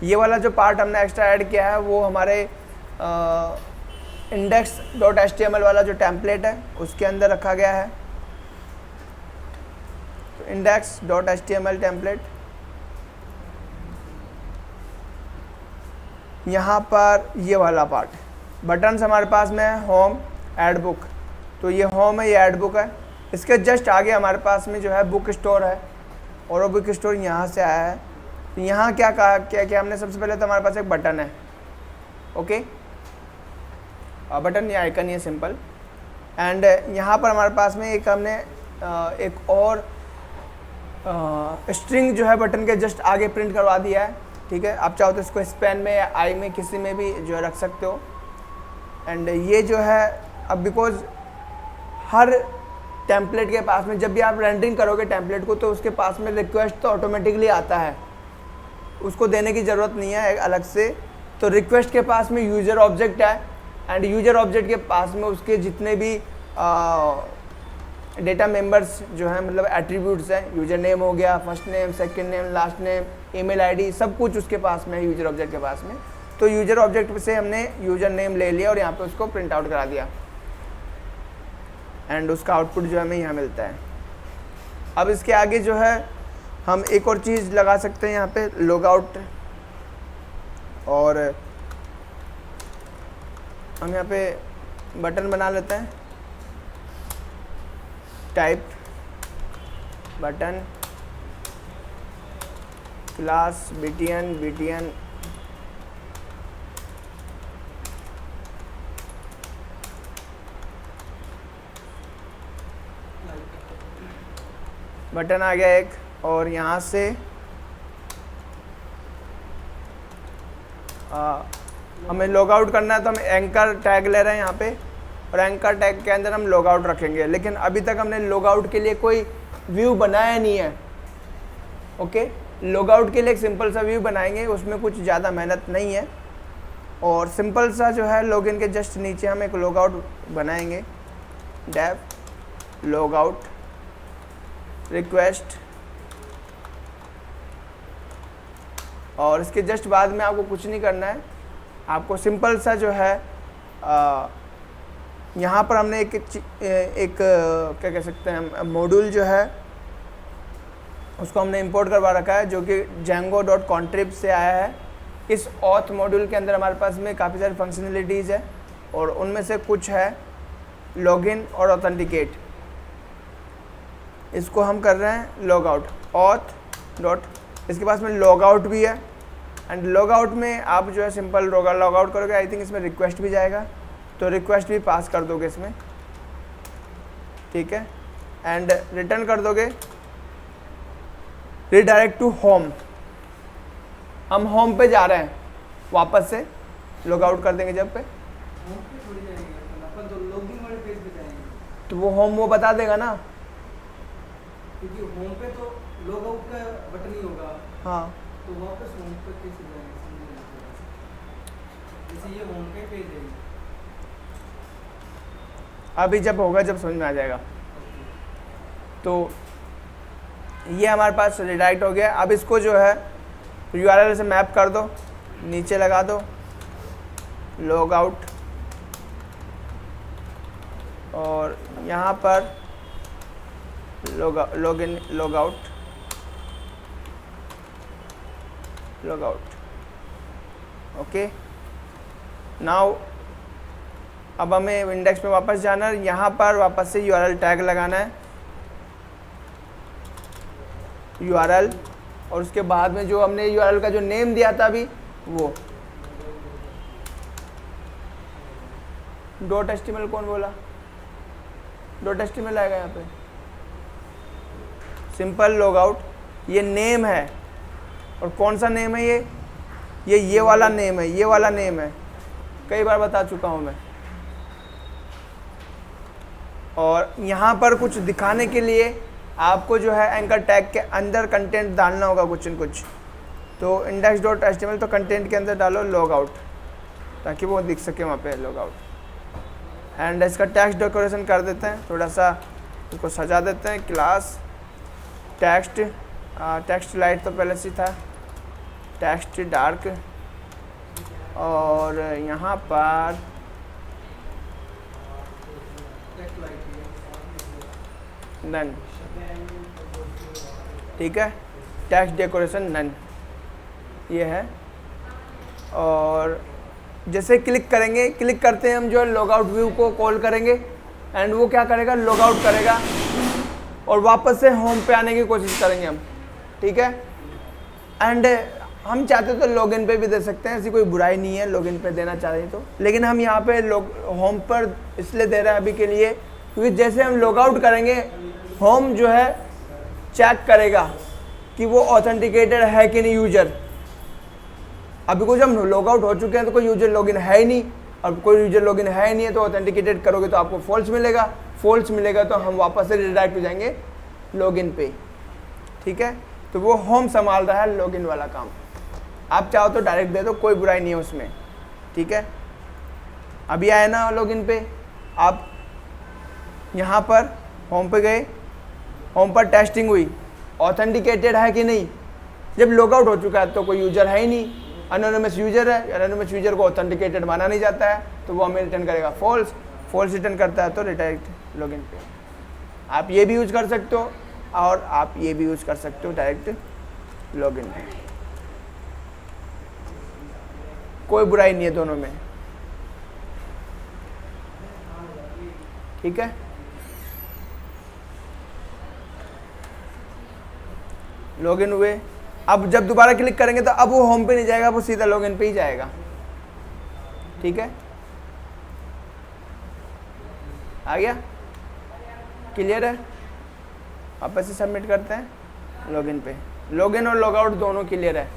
ये वाला जो पार्ट हमने एक्स्ट्रा ऐड किया है वो हमारे index.html वाला जो टेम्पलेट है उसके अंदर रखा गया है। तो index.html टेम्पलेट, यहाँ पर ये वाला पार्ट, बटन्स हमारे पास में है होम, ऐड बुक, तो ये होम है, ये ऐड बुक है। इसके जस्ट आगे हमारे पास में जो है बुक स्टोर है, और वो बुक स्टोर यहाँ से आया है। तो यहाँ क्या कहा, क्या हमने सबसे पहले तो हमारे पास एक बटन है, ओके, बटन या आइकन, ये सिंपल। एंड यहाँ पर हमारे पास में एक हमने एक और स्ट्रिंग जो है बटन के जस्ट आगे प्रिंट करवा दिया है, ठीक है। आप चाहो तो इसको स्पेन में या आई में किसी में भी जो है रख सकते हो। एंड ये जो है अब बिकॉज हर टेम्पलेट के पास में जब भी आप रेंडरिंग करोगे टेम्पलेट को तो उसके पास में रिक्वेस्ट तो ऑटोमेटिकली आता है, उसको देने की ज़रूरत नहीं है अलग से। तो रिक्वेस्ट के पास में यूज़र ऑब्जेक्ट है, एंड यूज़र ऑब्जेक्ट के पास में उसके जितने भी डेटा मेंबर्स जो हैं, मतलब एट्रीब्यूट्स हैं, यूज़र नेम हो गया, first name, second name, last name, email ID, सब कुछ उसके पास में है यूज़र ऑब्जेक्ट के पास में। तो यूज़र ऑब्जेक्ट से हमने यूज़र नेम ले लिया और यहाँ पे उसको प्रिंट आउट करा दिया, एंड उसका आउटपुट जो हमें यहाँ मिलता है। अब इसके आगे जो है हम एक और चीज़ लगा सकते हैं यहाँ पे, लॉग आउट, और हम यहाँ पे बटन बना लेते हैं, type button class btn button आ गया एक। और यहाँ से हमें लॉग आउट करना है तो हम एंकर टैग ले रहे हैं यहाँ पे, और एंकर टैग के अंदर हम लॉग आउट रखेंगे। लेकिन अभी तक हमने लॉग आउट के लिए कोई व्यू बनाया नहीं है, ओके। लॉग आउट के लिए एक सिंपल सा व्यू बनाएंगे, उसमें कुछ ज़्यादा मेहनत नहीं है, और सिंपल सा जो है लॉगिन के जस्ट नीचे हम एक लॉग आउट बनाएंगे, डेव लॉग आउट रिक्वेस्ट, और इसके जस्ट बाद में आपको कुछ नहीं करना है, आपको सिंपल सा जो है यहाँ पर हमने एक क्या कह सकते हैं मॉड्यूल जो है उसको हमने इंपोर्ट करवा रखा है, जो कि django.contrib से आया है। इस ऑथ मॉड्यूल के अंदर हमारे पास में काफ़ी सारी फंक्शनलिटीज़ है, और उनमें से कुछ है लॉगिन और ऑथेंटिकेट। इसको हम कर रहे हैं लॉग आउट, ऑथ डॉट, इसके पास में लॉग आउट भी है, एंड लॉग आउट में आप जो है सिंपल लॉग आउट करोगे, आई थिंक इसमें रिक्वेस्ट भी जाएगा, तो रिक्वेस्ट भी पास कर दोगे इसमें, ठीक है। एंड रिटर्न कर दोगे रिडायरेक्ट टू होम, हम होम पे जा रहे हैं, वापस से लॉग आउट कर देंगे जब पे, तो वो होम वो बता देगा ना, क्योंकि होम पे तो लॉग आउट का बटन ही होगा। हाँ, तो वापस होम पे कैसे जाएंगे, जैसे ये होम पे पेज है, अभी जब होगा जब समझ में आ जाएगा। तो ये हमारे पास रिडायरेक्ट हो गया। अब इसको जो है URL से मैप कर दो, नीचे लगा दो लॉग आउट, और यहाँ पर log in, log out, log out, okay. Now अब हमें इंडेक्स में वापस जाना है, यहाँ पर वापस से URL टैग लगाना है, URL, और उसके बाद में जो हमने URL का जो नेम दिया था अभी वो .html, कौन बोला .html आएगा यहाँ पे, सिंपल लॉग आउट, ये नेम है, और कौन सा नेम है ये वाला नेम है, ये वाला नेम है, कई बार बता चुका हूँ मैं। और यहाँ पर कुछ दिखाने के लिए आपको जो है एंकर टैग के अंदर कंटेंट डालना होगा कुछ न कुछ, तो index.html तो कंटेंट के अंदर डालो लॉग आउट, ताकि वो दिख सके वहाँ पे लॉग आउट। एंड इसका टेक्स्ट डेकोरेशन कर देते हैं, थोड़ा सा इसको सजा देते हैं, क्लास टेक्स्ट, टेक्स्ट लाइट तो पहले से था, टेक्स्ट डार्क, और यहाँ पर नन, ठीक है, टेक्स्ट डेकोरेशन नन, ये है। और जैसे क्लिक करेंगे, क्लिक करते हैं हम जो है लॉग आउट व्यू को कॉल करेंगे एंड वो क्या करेगा, लॉग आउट करेगा और वापस से होम पे आने की कोशिश करेंगे हम, ठीक है। एंड हम चाहते तो लॉगिन पे भी दे सकते हैं, ऐसी कोई बुराई नहीं है लॉगिन पे देना चाहें तो, लेकिन हम यहाँ पे होम पर इसलिए दे रहे हैं अभी के लिए क्योंकि जैसे हम लॉग आउट करेंगे होम जो है चेक करेगा कि वो ऑथेंटिकेटेड है कि नहीं यूजर। अभी कुछ हम लॉग आउट हो चुके हैं तो कोई यूजर लॉगिन है ही नहीं, और कोई यूजर लॉगिन है ही नहीं है तो ऑथेंटिकेटेड करोगे तो आपको फॉल्स मिलेगा, फॉल्स मिलेगा तो हम वापस से रिडायरेक्ट हो जाएंगे लॉगिन पे, ठीक है। तो वो होम संभाल रहा है लॉगिन वाला काम, आप चाहो तो डायरेक्ट दे दो, कोई बुराई नहीं है उसमें, ठीक है। अभी आए ना लॉगिन पे, आप यहाँ पर होम पे गए, होम पर टेस्टिंग हुई, ऑथेंटिकेटेड है कि नहीं। जब लॉग आउट हो चुका है तो कोई यूजर है ही नहीं, एनोनिमस यूजर है, एनोनिमस यूजर को ऑथेंटिकेटेड माना नहीं जाता है तो वो हमें रिटर्न करेगा फॉल्स, फॉल्स रिटर्न करता है तो डायरेक्ट लॉगिन पे। आप ये भी यूज कर सकते हो और आप ये भी यूज कर सकते हो डायरेक्ट लॉगिन पे, कोई बुराई नहीं है दोनों में, ठीक है। लॉगिन हुए, अब जब दोबारा क्लिक करेंगे तो अब वो होम पे नहीं जाएगा, वो सीधा लॉगिन पे ही जाएगा, ठीक है। आ गया, क्लियर है। वापस से सबमिट करते हैं लॉगिन पे, लॉगिन और लॉग आउट दोनों क्लियर है।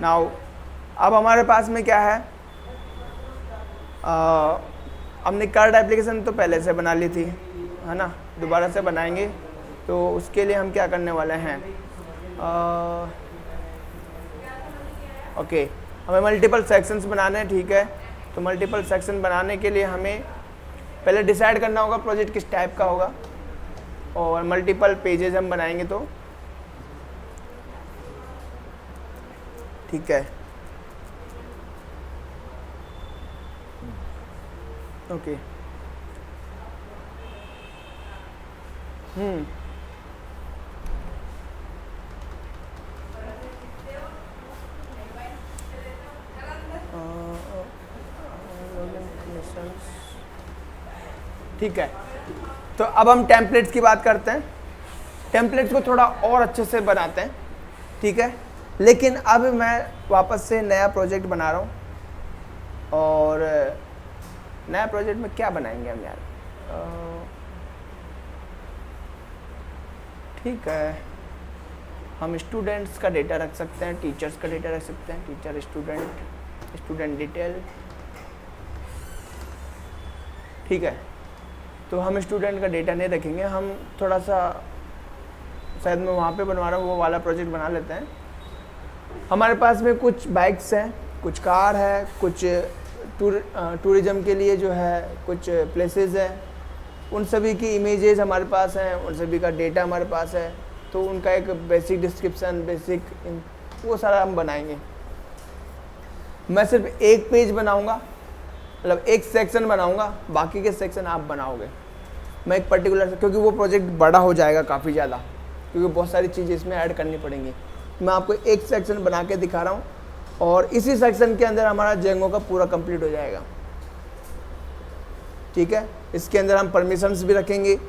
नाउ अब हमारे पास में क्या है, हमने कार्ड एप्लीकेशन तो पहले से बना ली थी, है ना, दोबारा से बनाएंगे तो उसके लिए हम क्या करने वाले हैं, ओके, हमें मल्टीपल सेक्शंस बनाने हैं, ठीक है। तो मल्टीपल सेक्शन बनाने के लिए हमें पहले डिसाइड करना होगा प्रोजेक्ट किस टाइप का होगा, और मल्टीपल पेजेस हम बनाएंगे तो ठीक है, ओके। ठीक है, तो अब हम टेम्पलेट्स की बात करते हैं। टेम्पलेट्स को थोड़ा और अच्छे से बनाते हैं, ठीक है। लेकिन अब मैं वापस से नया प्रोजेक्ट बना रहा हूँ, और नया प्रोजेक्ट में क्या बनाएंगे हम यार, ठीक है, हम स्टूडेंट्स का डेटा रख सकते हैं, टीचर्स का डेटा रख सकते हैं, टीचर स्टूडेंट, स्टूडेंट डिटेल, ठीक है। तो हम स्टूडेंट का डेटा नहीं रखेंगे, हम थोड़ा सा, शायद मैं वहाँ पे बनवा रहा हूँ वो वाला प्रोजेक्ट बना लेते हैं। हमारे पास में कुछ बाइक्स हैं, कुछ कार है, कुछ टूरिज़्म के लिए जो है कुछ प्लेसेस हैं, उन सभी की इमेजेस हमारे पास हैं, उन सभी का डेटा हमारे पास है, तो उनका एक बेसिक डिस्क्रिप्शन, बेसिक वो सारा हम बनाएंगे। मैं सिर्फ एक पेज बनाऊंगा, मतलब एक सेक्शन बनाऊंगा, बाकी के सेक्शन आप बनाओगे। मैं एक पर्टिकुलर, क्योंकि वो प्रोजेक्ट बड़ा हो जाएगा काफ़ी ज़्यादा, क्योंकि बहुत सारी चीज़ें इसमें ऐड करनी पड़ेंगी। मैं आपको एक सेक्शन बना के दिखा रहा हूँ, और इसी सेक्शन के अंदर हमारा जेंगो का पूरा कंप्लीट हो जाएगा, ठीक है। इसके अंदर हम परमिशंस भी रखेंगे,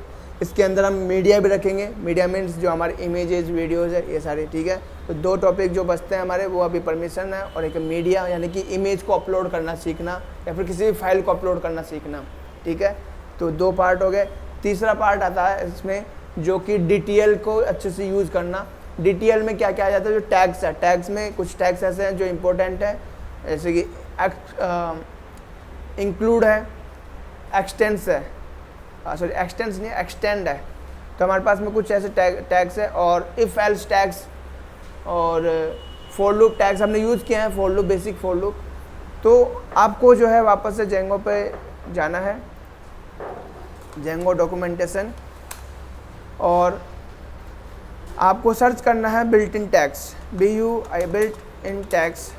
इसके अंदर हम मीडिया भी रखेंगे। मीडिया मीन्स जो हमारे इमेजेस, वीडियोज़ है, ये सारे, ठीक है। तो दो टॉपिक जो बचते हैं हमारे, वो अभी परमिशन है, और एक मीडिया, यानी कि इमेज को अपलोड करना सीखना, या फिर किसी भी फाइल को अपलोड करना सीखना, ठीक है। तो दो पार्ट हो गए। तीसरा पार्ट आता है इसमें जो कि DTL को अच्छे से यूज़ करना। DTL में क्या क्या आ जाता है, जो टैग्स है, टैग्स में कुछ टैग्स ऐसे हैं जो इम्पोर्टेंट है, जैसे कि इंक्लूड है, एक्सटेंस है, सॉरी एक्सटेंस नहीं, एक्सटेंड है। तो हमारे पास में कुछ ऐसे टैग्स है, और इफ़ एल्स टैग्स और फॉर लूप टैग्स हमने यूज़ किए हैं, for loop, basic for loop. तो आपको जो है वापस से जेंगो पे जाना है, जेंगो डॉक्यूमेंटेशन, और आपको सर्च करना है built in tags, BUI built in tags,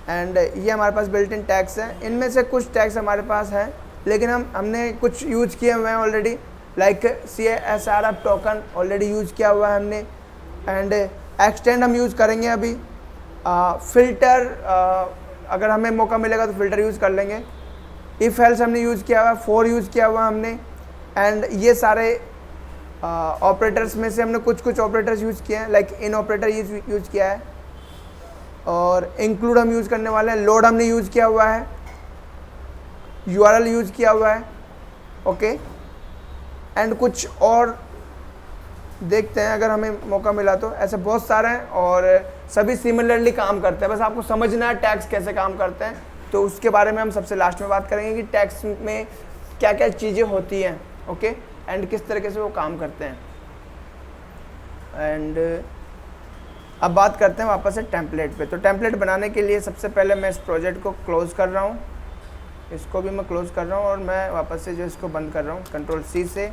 and ये हमारे पास बिल्ट इन टैग्स है। इनमें से कुछ टैग्स हमारे पास हैं, लेकिन हमने कुछ यूज़ किए हुए हैं already, like CSRF token already use किया हुआ है हमने, एंड एक्सटेंड हम यूज़ करेंगे अभी। फ़िल्टर अगर हमें मौका मिलेगा तो फ़िल्टर यूज़ कर लेंगे। इफ़ एल्स हमने यूज़ किया हुआ है, फॉर यूज़ किया हुआ हमने, एंड ये सारे ऑपरेटर्स में से हमने कुछ ऑपरेटर्स यूज़ किए हैं, लाइक इन ऑपरेटर यूज़ किया है, और इंक्लूड हम यूज़ करने वाले हैं, लोड हमने यूज़ किया हुआ है, URL यूज़ किया हुआ है, ओके। एंड कुछ और देखते हैं अगर हमें मौका मिला तो, ऐसे बहुत सारे हैं और सभी सिमिलरली काम करते हैं। बस आपको समझना है टैग्स कैसे काम करते हैं, तो उसके बारे में हम सबसे लास्ट में बात करेंगे कि टैग्स में क्या क्या चीज़ें होती हैं, ओके, एंड किस तरीके से वो काम करते हैं। एंड अब बात करते हैं वापस से टेम्पलेट पे। तो टेम्पलेट बनाने के लिए सबसे पहले मैं इस प्रोजेक्ट को क्लोज़ कर रहा हूँ, इसको भी मैं क्लोज़ कर रहा हूँ, और मैं वापस से जो इसको बंद कर रहा हूँ Ctrl+C से,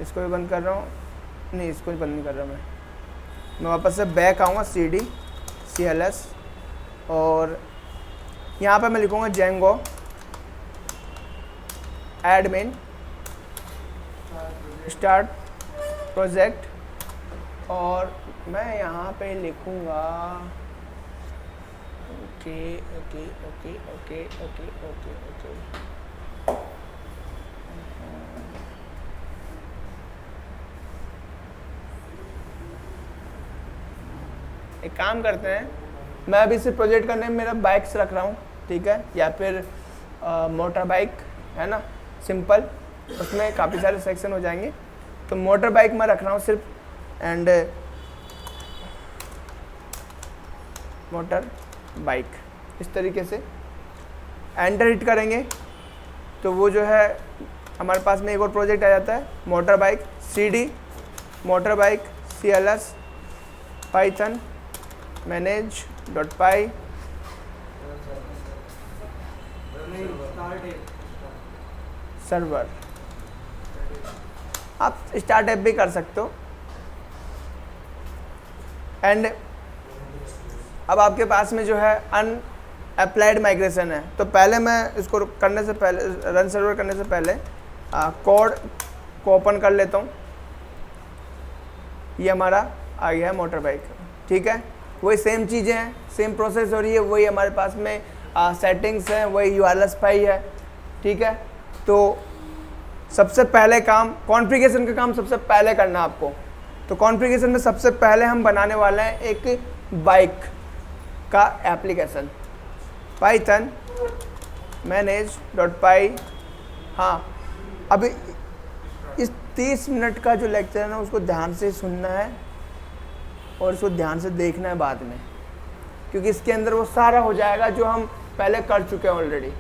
इसको भी बंद कर रहा हूँ, नहीं इसको भी बंद नहीं कर रहा मैं वापस से बैक आऊँगा CD CLS, और यहाँ पर मैं लिखूँगा Django एडमिन स्टार्ट प्रोजेक्ट, और मैं यहाँ पे लिखूँगा okay okay okay okay okay okay okay एक काम करते हैं, मैं अभी इसे प्रोजेक्ट करने में मेरा बाइक्स रख रहा हूँ, ठीक है, या फिर मोटर बाइक है ना, सिंपल, उसमें काफ़ी सारे सेक्शन हो जाएंगे। तो मोटर बाइक मैं रख रहा हूँ सिर्फ, एंड मोटर बाइक इस तरीके से एंटर हिट करेंगे तो वो जो है हमारे पास में एक और प्रोजेक्ट आ जाता है, motor bike CD motor bike CLS Python manage.py server. आप स्टार्ट ऐप भी कर सकते हो। एंड अब आपके पास में जो है अनअप्लाइड माइग्रेशन है, तो पहले मैं इसको करने से पहले, रन सर्वर करने से पहले कोड को ओपन कर लेता हूँ। ये हमारा आ गया है मोटर बाइक, ठीक है, वही सेम चीज़ें हैं, सेम प्रोसेस हो रही है, वही हमारे पास में सेटिंग्स हैं, वही URL स्पाई है, ठीक है। तो सबसे पहले काम कॉन्फ़िगरेशन का काम सबसे पहले करना आपको। तो कॉन्फ़िगरेशन में सबसे पहले हम बनाने वाले हैं एक बाइक का एप्लीकेशन, पाइथन manage.py। हाँ, अभी इस 30 मिनट का जो लेक्चर है ना, उसको ध्यान से सुनना है और उसको ध्यान से देखना है बाद में, क्योंकि इसके अंदर वो सारा हो जाएगा जो हम पहले कर चुके हैं ऑलरेडी,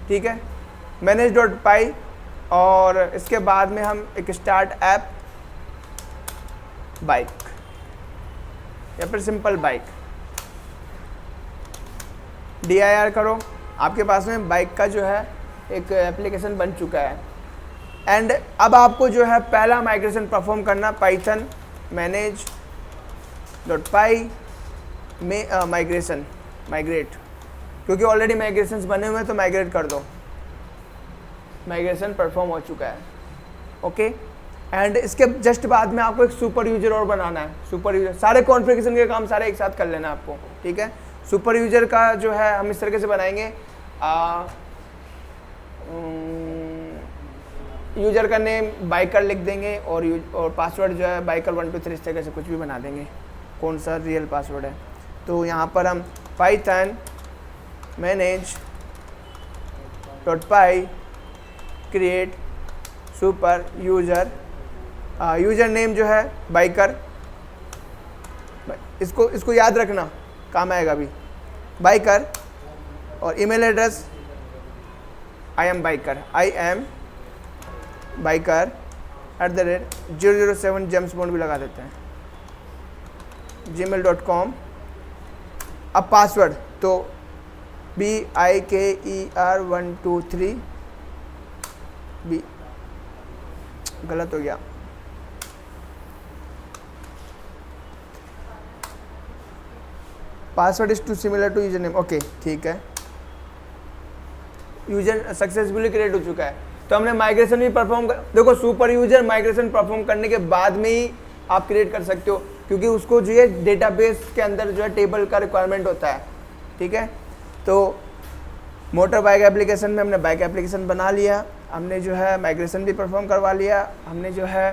ठीक है। manage.py, और इसके बाद में हम एक स्टार्ट ऐप बाइक या फिर सिंपल बाइक dir करो, आपके पास में बाइक का जो है एक एप्लीकेशन बन चुका है। एंड अब आपको जो है पहला माइग्रेशन परफॉर्म करना, पाइथन manage.py में माइग्रेट, क्योंकि ऑलरेडी माइग्रेशंस बने हुए हैं तो माइग्रेट कर दो। माइग्रेशन परफॉर्म हो चुका है, ओके। एंड इसके जस्ट बाद में आपको एक सुपर यूजर और बनाना है। सुपर यूजर, सारे कॉन्फ़िगरेशन के काम सारे एक साथ कर लेना आपको, ठीक है। सुपर यूजर का जो है हम इस तरीके से बनाएंगे, यूजर का नेम बाइकर लिख देंगे, और पासवर्ड जो है बाइकर 1 2 3 इस तरीके से कुछ भी बना देंगे, कौन सा रियल पासवर्ड है। तो यहाँ पर हम Python manage.py create super user, user name जो है बाइकर, इसको याद रखना, काम आएगा अभी, बाइकर, और email address I am biker @007 James bond भी लगा देते हैं gmail.com। अब पासवर्ड तो BIKER123 गलत हो गया, password is too similar to user name, okay ठीक है। यूजर सक्सेसफुली क्रिएट हो चुका है। तो हमने माइग्रेशन भी परफॉर्म कर, देखो सुपर यूजर माइग्रेशन परफॉर्म करने के बाद में ही आप क्रिएट कर सकते हो, क्योंकि उसको जो है डेटाबेस के अंदर जो है टेबल का रिक्वायरमेंट होता है, ठीक है। तो मोटर बाइक एप्लीकेशन में हमने बाइक एप्लीकेशन बना लिया, हमने जो है माइग्रेशन भी परफॉर्म करवा लिया, हमने जो है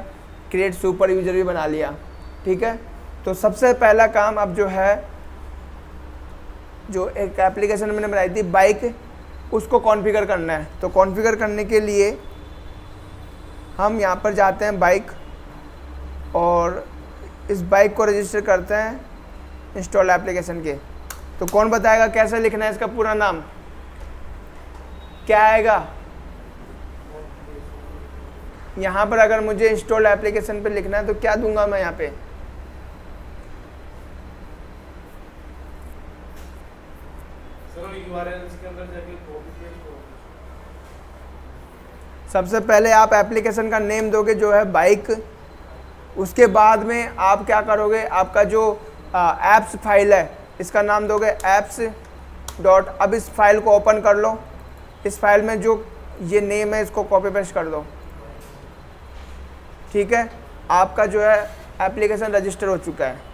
क्रिएट सुपर यूजर भी बना लिया, ठीक है। तो सबसे पहला काम अब जो है, जो एक एप्लीकेशन मैंने बनाई थी बाइक, उसको कॉन्फ़िगर करना है। तो कॉन्फ़िगर करने के लिए हम यहाँ पर जाते हैं बाइक, और इस बाइक को रजिस्टर करते हैं इंस्टॉल एप्लीकेशन के। तो कौन बताएगा कैसे लिखना है इसका पूरा नाम, क्या आएगा? यहाँ पर अगर मुझे इंस्टॉल एप्लीकेशन पे लिखना है तो क्या दूंगा मैं यहाँ पे? सबसे पहले आप एप्लीकेशन का नेम दोगे जो है बाइक, उसके बाद में आप क्या करोगे, आपका जो एप्स फाइल है इसका नाम दोगे एप्स डॉट। अब इस फाइल को ओपन कर लो, इस फाइल में जो ये नेम है इसको कॉपी पेस्ट कर दो, ठीक है। आपका जो है एप्लीकेशन रजिस्टर हो चुका है।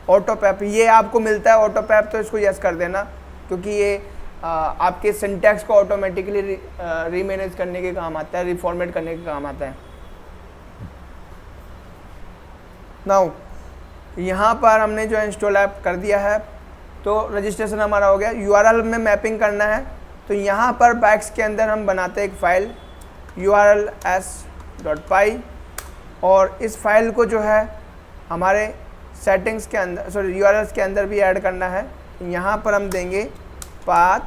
ऑटो पैप ये आपको मिलता है ऑटो पैप, तो इसको यस कर देना, क्योंकि ये आपके सिंटैक्स को ऑटोमेटिकली रीमैनेज करने के काम आता है, रिफॉर्मेट करने के काम आता है। नाउ यहाँ पर हमने जो इंस्टॉल ऐप कर दिया है, तो रजिस्ट्रेशन हमारा हो गया। यूआरएल में मैपिंग करना है, तो यहाँ पर बाइक्स के अंदर हम बनाते हैं एक फ़ाइल urls.py, और इस फाइल को जो है हमारे सेटिंग्स के अंदर, सॉरी यूआरएल्स के अंदर भी ऐड करना है। यहाँ पर हम देंगे पाथ,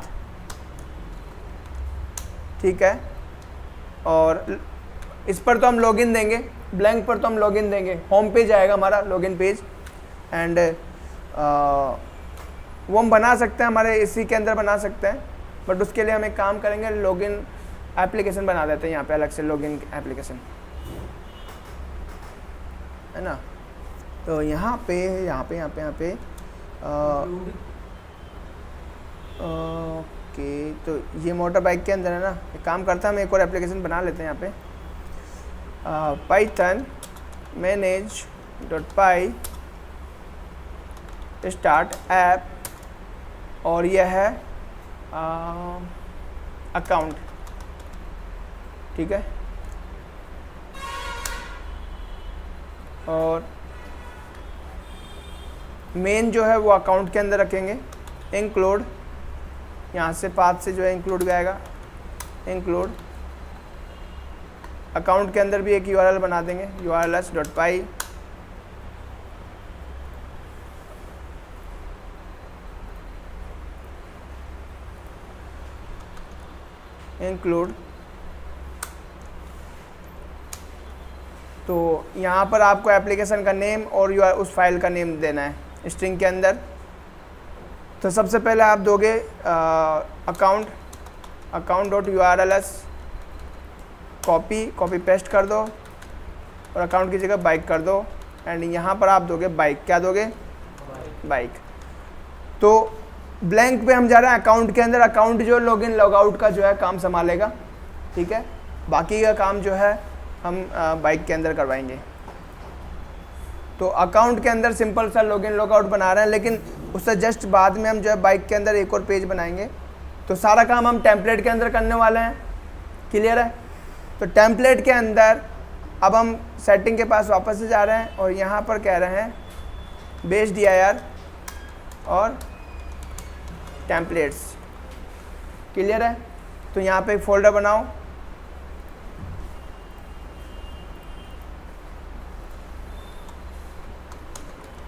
ठीक है, और इस पर तो हम लॉगिन देंगे, ब्लैंक पर तो हम लॉगिन देंगे, होम पेज आएगा हमारा लॉगिन पेज। एंड वो हम बना सकते हैं, हमारे इसी के अंदर बना सकते हैं, बट उसके लिए हम एक काम करेंगे, लॉगिन एप्लीकेशन बना देते हैं यहाँ पे अलग से, लॉगिन एप्लीकेशन है ना। तो यहाँ पे ओके, तो ये मोटर बाइक के अंदर है ना। एक काम करता है, हम एक और एप्लीकेशन बना लेते हैं यहाँ पे, python manage.py स्टार्ट ऐप, और यह है अकाउंट, ठीक है। और मेन जो है वो अकाउंट के अंदर रखेंगे, इंक्लूड, यहाँ से पाथ से जो है इंक्लूड आएगा, इंक्लूड अकाउंट के अंदर भी एक यूआरएल बना देंगे urls.py, इंक्लूड। तो यहाँ पर आपको एप्लीकेशन का नेम और उस फाइल का नेम देना है स्ट्रिंग के अंदर। तो सबसे पहले आप दोगे account dot urls, copy paste कर दो और अकाउंट की जगह बाइक कर दो, एंड यहाँ पर आप दोगे बाइक, क्या दोगे? बाइक। तो ब्लैंक पे हम जा रहे हैं अकाउंट के अंदर, अकाउंट जो लॉगिन लॉगआउट का जो है काम संभालेगा, ठीक है। बाकी का काम जो है हम बाइक के अंदर करवाएंगे। तो अकाउंट के अंदर सिंपल सा लॉगिन लॉगआउट बना रहे हैं, लेकिन उससे जस्ट बाद में हम जो है बाइक के अंदर एक और पेज बनाएंगे। तो सारा काम हम टेम्पलेट के अंदर करने वाले हैं, क्लियर है। तो टेम्पलेट के अंदर अब हम सेटिंग के पास वापस से जा रहे हैं, और यहाँ पर कह रहे हैं बेस dir और टेम्पलेट्स, क्लियर है। तो यहाँ पे एक फोल्डर बनाओ,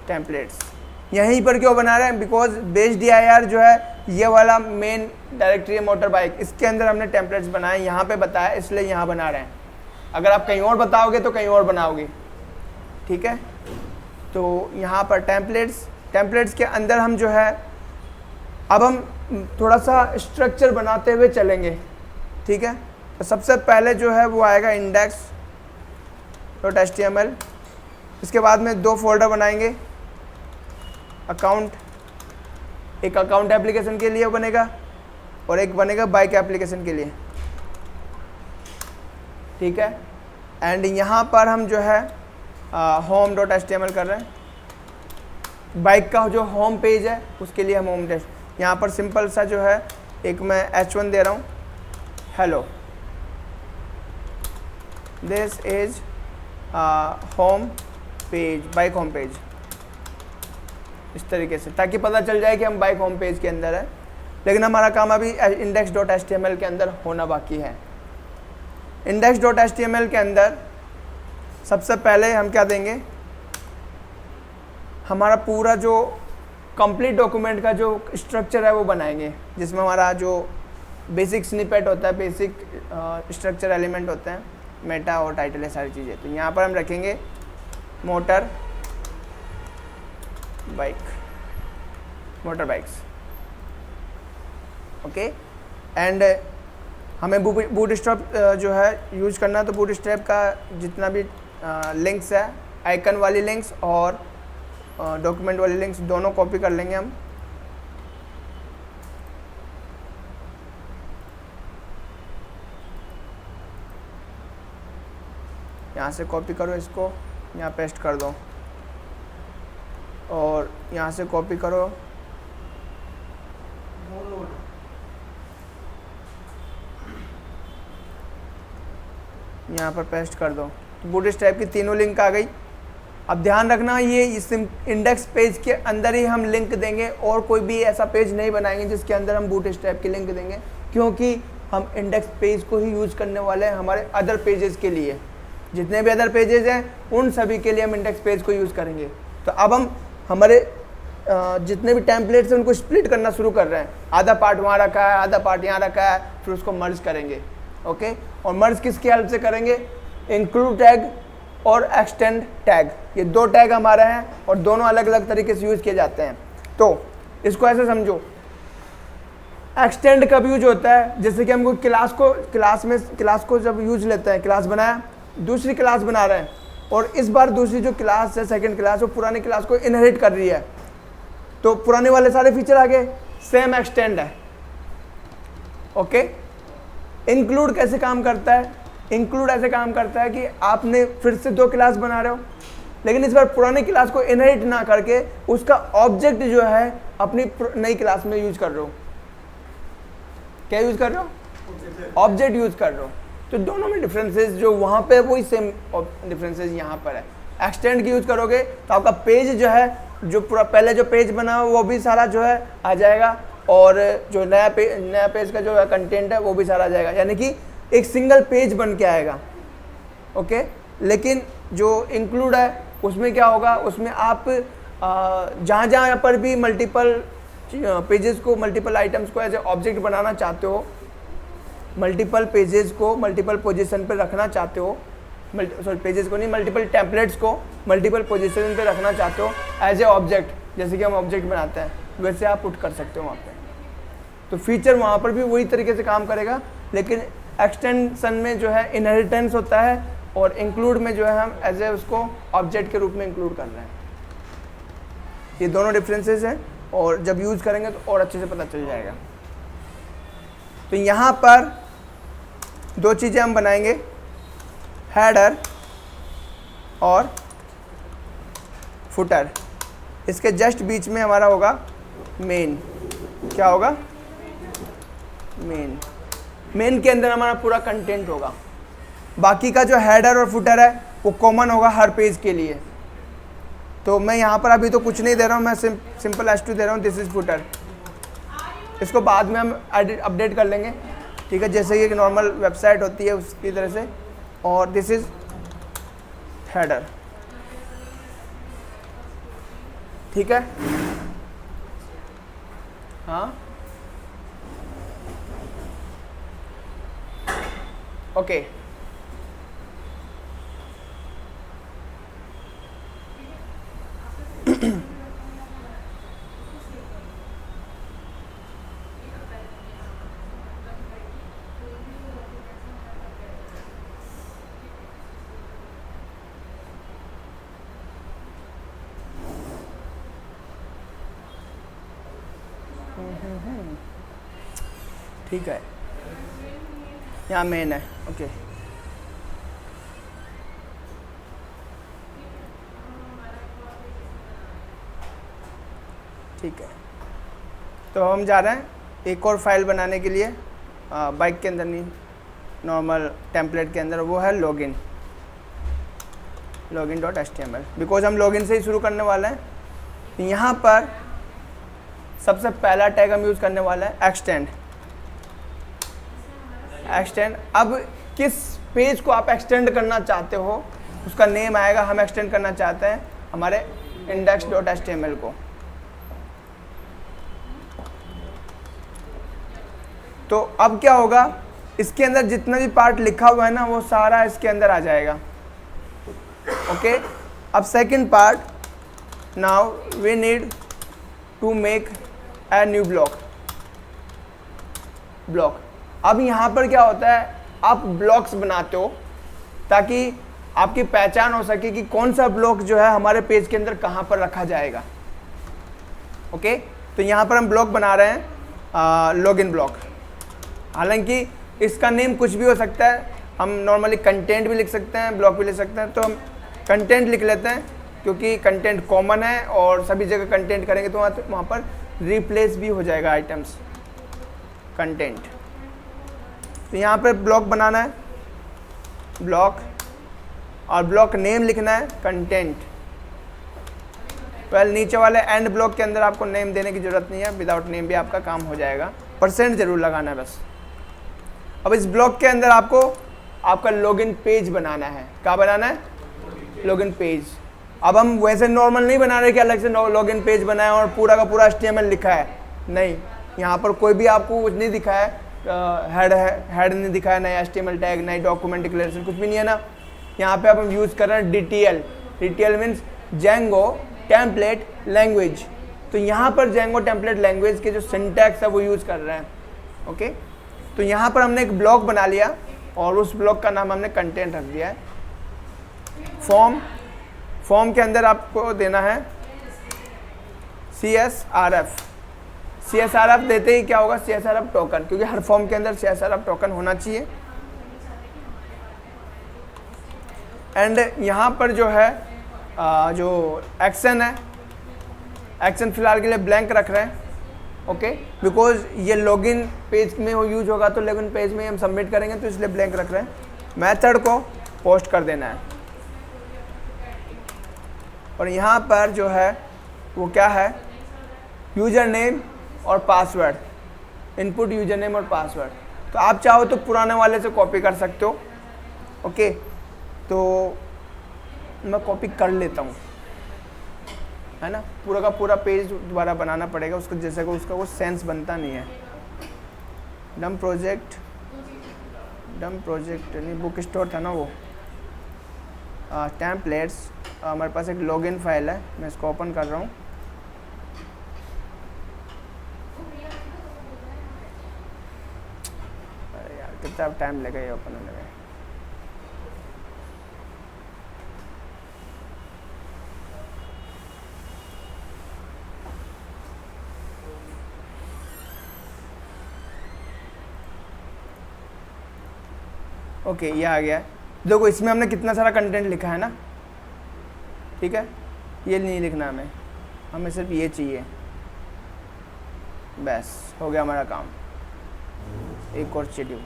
टेम्पलेट्स। यहीं पर क्यों बना रहे हैं? बिकॉज बेस dir जो है ये वाला मेन डायरेक्टरी है मोटर बाइक, इसके अंदर हमने टेम्पलेट्स बनाए, यहाँ पे बताया इसलिए यहाँ बना रहे हैं। अगर आप कहीं और बताओगे तो कहीं और बनाओगे, ठीक है। तो यहाँ पर टेम्पलेट्स के अंदर हम जो है अब हम थोड़ा सा स्ट्रक्चर बनाते हुए चलेंगे, ठीक है। तो सबसे पहले जो है वो आएगा index.html, इसके बाद में दो फोल्डर बनाएंगे, अकाउंट, एक अकाउंट एप्लीकेशन के लिए बनेगा और एक बनेगा बाइक एप्लीकेशन के लिए, ठीक है। एंड यहाँ पर हम जो है home.html कर रहे हैं। बाइक का जो होम पेज है उसके लिए हम होम टेस्ट, यहाँ पर सिंपल सा जो है एक मैं h1 दे रहा हूँ, hello this is home page, bike home page, इस तरीके से, ताकि पता चल जाए कि हम बाइक होम पेज के अंदर है। लेकिन हमारा काम अभी index.html के अंदर होना बाकी है। index.html के अंदर सबसे पहले हम क्या देंगे, हमारा पूरा जो कंप्लीट डॉक्यूमेंट का जो स्ट्रक्चर है वो बनाएंगे, जिसमें हमारा जो बेसिक स्निपेट होता है, बेसिक स्ट्रक्चर एलिमेंट होते हैं, मेटा और टाइटल, है सारी चीज़ें। तो यहाँ पर हम रखेंगे motor bike, motor bikes, okay. And हमें बूटस्ट्रैप जो है यूज करना है, तो बूटस्ट्रैप का जितना भी लिंक्स है, आइकन वाली लिंक्स और डॉक्यूमेंट वाली लिंक्स दोनों कॉपी कर लेंगे हम। यहाँ से कॉपी करो, इसको यहाँ पेस्ट कर दो और यहाँ से कॉपी करो, यहाँ पर पेस्ट कर दो। बूटस्ट्रैप की तीनों लिंक आ गई। अब ध्यान रखना, ये इस इंडेक्स पेज के अंदर ही हम लिंक देंगे और कोई भी ऐसा पेज नहीं बनाएंगे जिसके अंदर हम बूटस्ट्रैप की लिंक देंगे, क्योंकि हम इंडेक्स पेज को ही यूज करने वाले हैं हमारे अदर पेजेस के लिए। जितने भी अदर पेजेस हैं उन सभी के लिए हम इंडेक्स पेज को यूज़ करेंगे। तो अब हम हमारे जितने भी टेम्पलेट्स हैं उनको स्प्लिट करना शुरू कर रहे हैं। आधा पार्ट वहाँ रखा है, आधा पार्ट यहाँ रखा है, फिर उसको मर्ज करेंगे, ओके। और मर्ज किसकी हेल्प से करेंगे, इंक्लूड टैग और एक्सटेंड टैग, ये दो टैग हमारे हैं और दोनों अलग अलग तरीके से यूज़ किए जाते हैं। तो इसको ऐसे समझो, एक्सटेंड कब यूज होता है, जैसे कि हमको क्लास को जब यूज लेते हैं, क्लास बनाया, दूसरी क्लास बना रहे हैं और इस बार दूसरी जो क्लास है, सेकंड क्लास, वो पुरानी क्लास को इनहेरिट कर रही है, तो पुराने वाले सारे फीचर आ गए, सेम एक्सटेंड है, ओके। इंक्लूड कैसे काम करता है, इंक्लूड ऐसे काम करता है कि आपने फिर से दो क्लास बना रहे हो, लेकिन इस बार पुरानी क्लास को इनहेरिट ना करके उसका ऑब्जेक्ट जो है अपनी नई क्लास में यूज कर रहे हो। क्या यूज कर रहे हो, ऑब्जेक्ट यूज कर रहे हो। तो दोनों में डिफरेंसेस जो वहाँ पे वही सेम डिफरेंसेस यहाँ पर है। एक्सटेंड की यूज करोगे तो आपका पेज जो है, जो पूरा पहले जो पेज बना वो भी सारा जो है आ जाएगा, और जो नया पेज का जो है कंटेंट है वो भी सारा आ जाएगा, यानी कि एक सिंगल पेज बन के आएगा, ओके। लेकिन जो इंक्लूड है उसमें क्या होगा, उसमें आप जहाँ जहाँ पर भी मल्टीपल पेजेस को, मल्टीपल आइटम्स को एज ए ऑब्जेक्ट बनाना चाहते हो, मल्टीपल पेजेस को मल्टीपल पोजीशन पे रखना चाहते हो, पेजेस को नहीं, मल्टीपल टेम्पलेट्स को मल्टीपल पोजीशन पे रखना चाहते हो एज ए ऑब्जेक्ट, जैसे कि हम ऑब्जेक्ट बनाते हैं वैसे आप पुट कर सकते हो वहाँ पे। तो फीचर वहाँ पर भी वही तरीके से काम करेगा, लेकिन एक्सटेंशन में जो है इनहेरिटेंस होता है और इंक्लूड में जो है हम एज ए उसको ऑब्जेक्ट के रूप में इंक्लूड कर रहे हैं। ये दोनों डिफरेंसेस हैं और जब यूज़ करेंगे तो और अच्छे से पता चल जाएगा। तो यहाँ पर दो चीज़ें हम बनाएंगे, हेडर और फुटर। इसके जस्ट बीच में हमारा होगा मेन। क्या होगा, मेन। मेन के अंदर हमारा पूरा कंटेंट होगा। बाकी का जो हेडर और फुटर है वो कॉमन होगा हर पेज के लिए। तो मैं यहाँ पर अभी तो कुछ नहीं दे रहा हूँ, मैं सिंपल h2 दे रहा हूँ, दिस इज फुटर। इसको बाद में हम अपडेट कर लेंगे, ठीक है, जैसे ये नॉर्मल वेबसाइट होती है उसकी तरह से। और दिस इज हेडर, ठीक है। हाँ, ओके। ठीक है, यहाँ मेन है। ओके, ठीक है, तो हम जा रहे हैं एक और फाइल बनाने के लिए, बाइक के अंदर नहीं, नॉर्मल टेम्पलेट के अंदर, वो है लॉगिन login.html। बिकॉज हम लॉगिन से ही शुरू करने वाले हैं। यहाँ पर सबसे पहला टैग हम यूज़ करने वाला है एक्सटेंड। अब किस पेज को आप एक्सटेंड करना चाहते हो उसका नेम आएगा। हम एक्सटेंड करना चाहते हैं हमारे index.html को। तो अब क्या होगा, इसके अंदर जितना भी पार्ट लिखा हुआ है ना वो सारा इसके अंदर आ जाएगा। ओके, अब second part, now we need to make a new block. अब यहाँ पर क्या होता है, आप ब्लॉक्स बनाते हो ताकि आपकी पहचान हो सके कि कौन सा ब्लॉक जो है हमारे पेज के अंदर कहाँ पर रखा जाएगा। ओके, तो यहाँ पर हम ब्लॉक बना रहे हैं लॉगिन ब्लॉक। हालांकि इसका नेम कुछ भी हो सकता है, हम नॉर्मली कंटेंट भी लिख सकते हैं, ब्लॉक भी लिख सकते हैं। तो हम कंटेंट लिख लेते हैं क्योंकि कंटेंट कॉमन है और सभी जगह कंटेंट करेंगे तो वहाँ पर रिप्लेस भी हो जाएगा आइटम्स कंटेंट। तो यहाँ पर ब्लॉक बनाना है, ब्लॉक, और ब्लॉक नेम लिखना है कंटेंट। वेल, नीचे वाले एंड ब्लॉक के अंदर आपको नेम देने की ज़रूरत नहीं है, विदाउट नेम भी आपका काम हो जाएगा, % जरूर लगाना है बस। अब इस ब्लॉक के अंदर आपको आपका लॉगिन पेज बनाना है। क्या बनाना है? Login page. अब हम वैसे नॉर्मल नहीं बना रहे कि अलग से लॉगिन पेज बनाए और पूरा का पूरा HTML लिखा है, नहीं। यहाँ पर कोई भी आपको कुछ नहीं दिखा है, हेड नहीं दिखा है, ना HTML टैग, ना डॉक्यूमेंट डिक्लेरेशन, कुछ भी नहीं है ना। यहाँ पे अब हम यूज़ कर रहे हैं DTL। DTL means Django template language. तो यहाँ पर Django टेम्पलेट लैंग्वेज के जो सिंटैक्स है वो यूज़ कर रहे हैं। ओके, तो यहाँ पर हमने एक ब्लॉक बना लिया और उस ब्लॉक का नाम हमने कंटेंट रख दिया है। फॉर्म के अंदर आपको देना है CSRF देते ही क्या होगा, CSRF टोकन, क्योंकि हर फॉर्म के अंदर CSRF टोकन होना चाहिए। एंड यहाँ पर जो है जो एक्शन है, एक्शन फिलहाल के लिए ब्लैंक रख रहे हैं। ओके, बिकॉज ये लॉगिन पेज में वो यूज होगा तो लॉगिन पेज में हम सबमिट करेंगे तो इसलिए ब्लैंक रख रहे हैं। मेथड को पोस्ट कर देना है और यहाँ पर जो है वो क्या है, यूज़र नेम और पासवर्ड, इनपुट यूज़र नेम और पासवर्ड। तो आप चाहो तो पुराने वाले से कॉपी कर सकते हो। ओके, तो मैं कॉपी कर लेता हूँ, है ना। पूरा का पूरा पेज दोबारा बनाना पड़ेगा उसको, जैसे कि उसका वो सेंस बनता नहीं है। डम प्रोजेक्ट नहीं, बुक स्टोर था ना वो, टेम्पलेट्स। हमारे पास एक लॉगिन फाइल है, मैं इसको ओपन कर रहा हूँ। अरे यार कितना टाइम लगेगा ये ओपन होने में। ओके, ये आ गया। देखो इसमें हमने कितना सारा कंटेंट लिखा है ना, ठीक है। ये नहीं लिखना हमें सिर्फ ये चाहिए, बस हो गया हमारा काम। एक और शेड्यूल,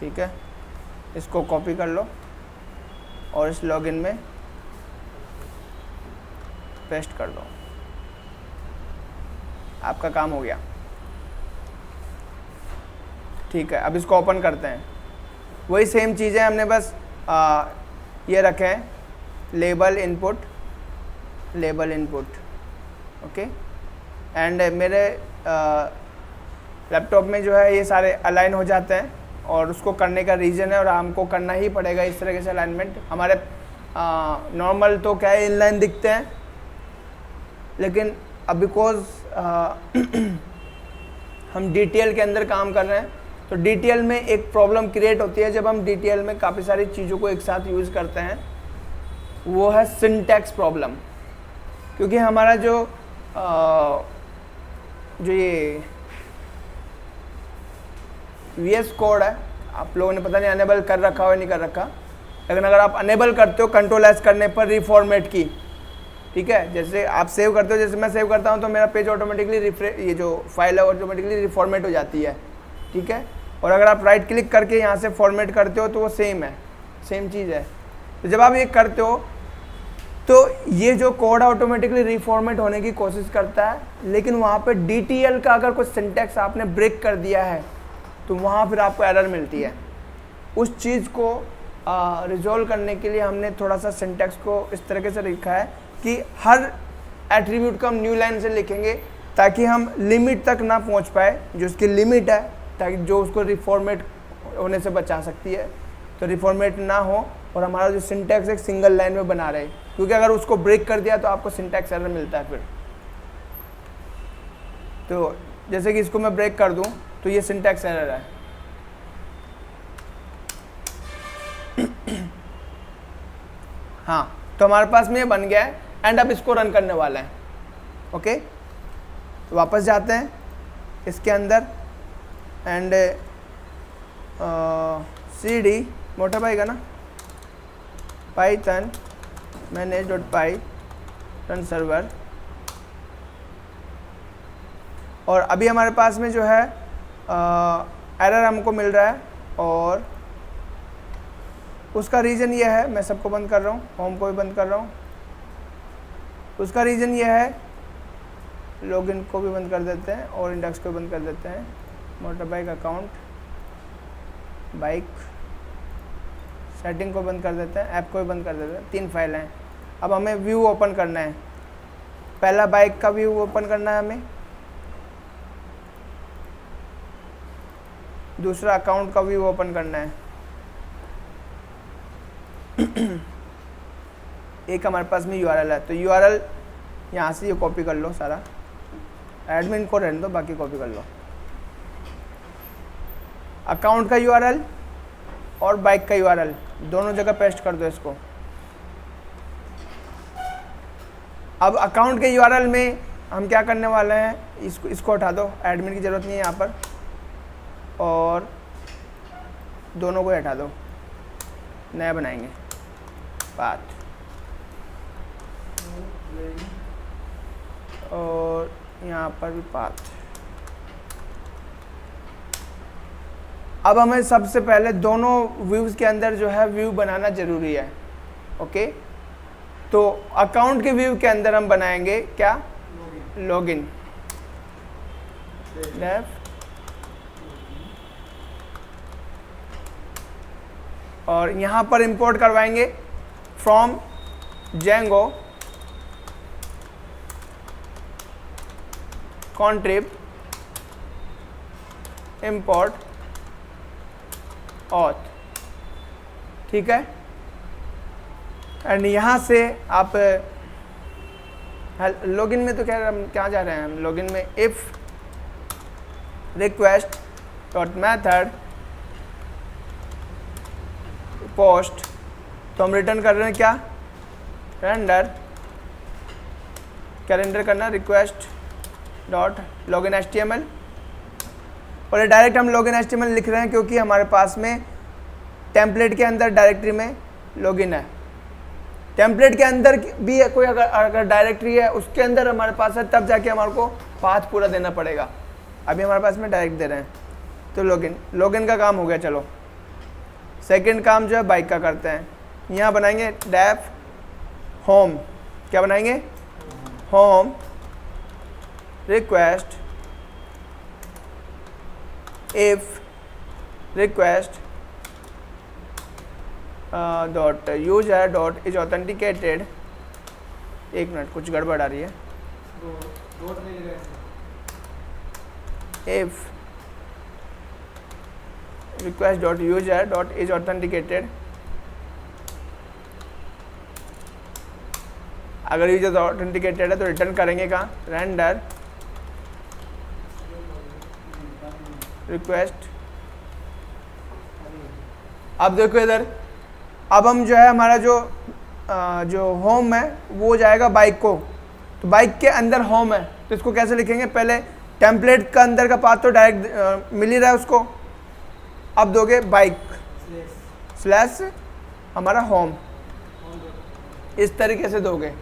ठीक है। इसको कॉपी कर लो और इस लॉगिन में पेस्ट कर दो, आपका काम हो गया। ठीक है, अब इसको ओपन करते हैं। वही सेम चीज़ है, हमने बस ये रखे हैं लेबल इनपुट। ओके, एंड मेरे लैपटॉप में जो है ये सारे अलाइन हो जाते हैं और उसको करने का रीज़न है और हमको करना ही पड़ेगा इस तरह से अलाइनमेंट। हमारे नॉर्मल तो क्या है, इनलाइन दिखते हैं, लेकिन अब बिकॉज हम DTL के अंदर काम कर रहे हैं तो DTL में एक प्रॉब्लम क्रिएट होती है जब हम DTL में काफ़ी सारी चीज़ों को एक साथ यूज़ करते हैं, वो है सिंटैक्स प्रॉब्लम। क्योंकि हमारा जो जो ये VS कोड है आप लोगों ने पता नहीं अनेबल कर रखा हो या नहीं कर रखा, लेकिन अगर आप अनेबल करते हो कंट्रोल एस करने पर रिफॉर्मेट की, ठीक है, जैसे आप सेव करते हो, जैसे मैं सेव करता हूँ तो मेरा पेज ऑटोमेटिकली ये जो फाइल है ऑटोमेटिकली रिफॉर्मेट हो जाती है, ठीक है। और अगर आप राइट क्लिक करके यहाँ से फॉर्मेट करते हो तो वो सेम है, सेम चीज़ है। तो जब आप ये करते हो तो ये जो कोड है ऑटोमेटिकली रिफॉर्मेट होने की कोशिश करता है, लेकिन वहाँ पे DTL का अगर कुछ सिंटैक्स आपने ब्रेक कर दिया है तो वहाँ फिर आपको एरर मिलती है। उस चीज़ को रिजॉल्व करने के लिए हमने थोड़ा सा सिंटैक्स को इस तरीके से लिखा है कि हर एट्रीब्यूट को हम न्यू लाइन से लिखेंगे ताकि हम लिमिट तक ना पहुँच पाए, जो उसकी लिमिट है, ताकि जो उसको रिफॉर्मेट होने से बचा सकती है, तो रिफॉर्मेट ना हो और हमारा जो सिंटैक्स एक सिंगल लाइन में बना रहे, क्योंकि अगर उसको ब्रेक कर दिया तो आपको सिंटैक्स एरर मिलता है फिर। तो जैसे कि इसको मैं ब्रेक कर दूं तो ये सिंटैक्स एरर है। हाँ, तो हमारे पास में ये बन गया है एंड अब इसको रन करने वाले हैं। ओके, तो वापस जाते हैं इसके अंदर एंड cd मोटा भाई का ना python manage.py रन सर्वर, और अभी हमारे पास में जो है एरर हमको मिल रहा है और उसका रीज़न ये है, मैं सबको बंद कर रहा हूँ, होम को भी बंद कर रहा हूँ, उसका रीज़न ये है, लॉगिन को भी बंद कर देते हैं और इंडेक्स को भी बंद कर देते हैं, motor bike account, bike setting को बंद कर देते हैं, ऐप को भी बंद कर देते हैं। 3 फाइल हैं। अब हमें व्यू ओपन करना है। पहला बाइक का व्यू ओपन करना है हमें, दूसरा अकाउंट का व्यू ओपन करना है। एक हमारे पास में URL है, तो URL यहाँ से ये कॉपी कर लो सारा, एडमिन को रहने दो, बाकी कॉपी कर लो। अकाउंट का URL और बाइक का URL दोनों जगह पेस्ट कर दो इसको। अब अकाउंट के URL में हम क्या करने वाले हैं, इसको हटा दो, एडमिन की ज़रूरत नहीं है यहाँ पर, और दोनों को हटा दो, नया बनाएंगे पाथ, और यहाँ पर भी पाथ। अब हमें सबसे पहले दोनों व्यूज़ के अंदर जो है व्यू बनाना ज़रूरी है। ओके, तो अकाउंट के व्यू के अंदर हम बनाएंगे क्या, लॉगिन, और यहाँ पर इंपोर्ट करवाएंगे from Django contrib import auth, ठीक है। एंड यहाँ से आप लॉगिन में तो क्या हम क्या जा रहे हैं, हम लॉगिन में if request dot method post, तो हम रिटर्न कर रहे हैं क्या, रेंडर, क्या रेंडर करना, रिक्वेस्ट डॉट लॉगिन HTML, और ये डायरेक्ट हम लॉगिन HTML लिख रहे हैं क्योंकि हमारे पास में टेम्पलेट के अंदर डायरेक्टरी में लॉगिन है। टेम्पलेट के अंदर भी है कोई, अगर डायरेक्टरी है उसके अंदर हमारे पास है, तब जाके हमारे को पाथ पूरा देना पड़ेगा। अभी हमारे पास में डायरेक्ट दे रहे हैं, तो लॉगिन का काम हो गया। चलो सेकंड काम जो है बाइक का करते हैं। यहाँ बनाएंगे डेफ होम, क्या बनाएंगे, home request if request dot user dot is authenticated, एक मिनट कुछ गड़बड़ आ रही है, if request dot user dot is authenticated, अगर यूजर ऑथेंटिकेटेड है तो रिटर्न करेंगे कहाँ, रेंडर रिक्वेस्ट। अब देखो इधर, अब हम जो है हमारा जो होम है वो जाएगा बाइक को, तो बाइक के अंदर होम है, तो इसको कैसे लिखेंगे, पहले टेम्पलेट का अंदर का पाथ तो डायरेक्ट मिल ही रहा है उसको, अब दोगे बाइक स्लैश हमारा होम, इस तरीके से दोगे।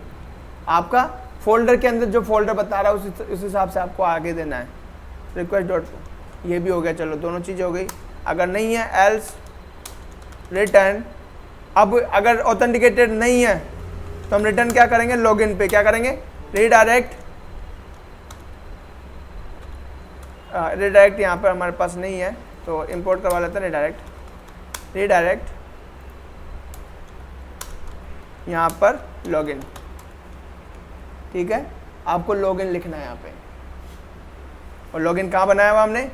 आपका फोल्डर के अंदर जो फोल्डर बता रहा है उस हिसाब से आपको आगे देना है। रिक्वेस्ट डॉट, ये भी हो गया, चलो दोनों चीज़ें हो गई। अगर नहीं है एल्स रिटर्न, अब अगर ऑथेंटिकेटेड नहीं है तो हम रिटर्न क्या करेंगे, लॉगिन पे क्या करेंगे, रीडायरेक्ट। रीडायरेक्ट यहाँ पर हमारे पास नहीं है तो इंपोर्ट करवा लेते हैं रीडायरेक्ट यहाँ पर लॉगिन। ठीक है, आपको लॉगिन लिखना है यहाँ पे, और लॉगिन कहाँ बनाया हुआ हमने,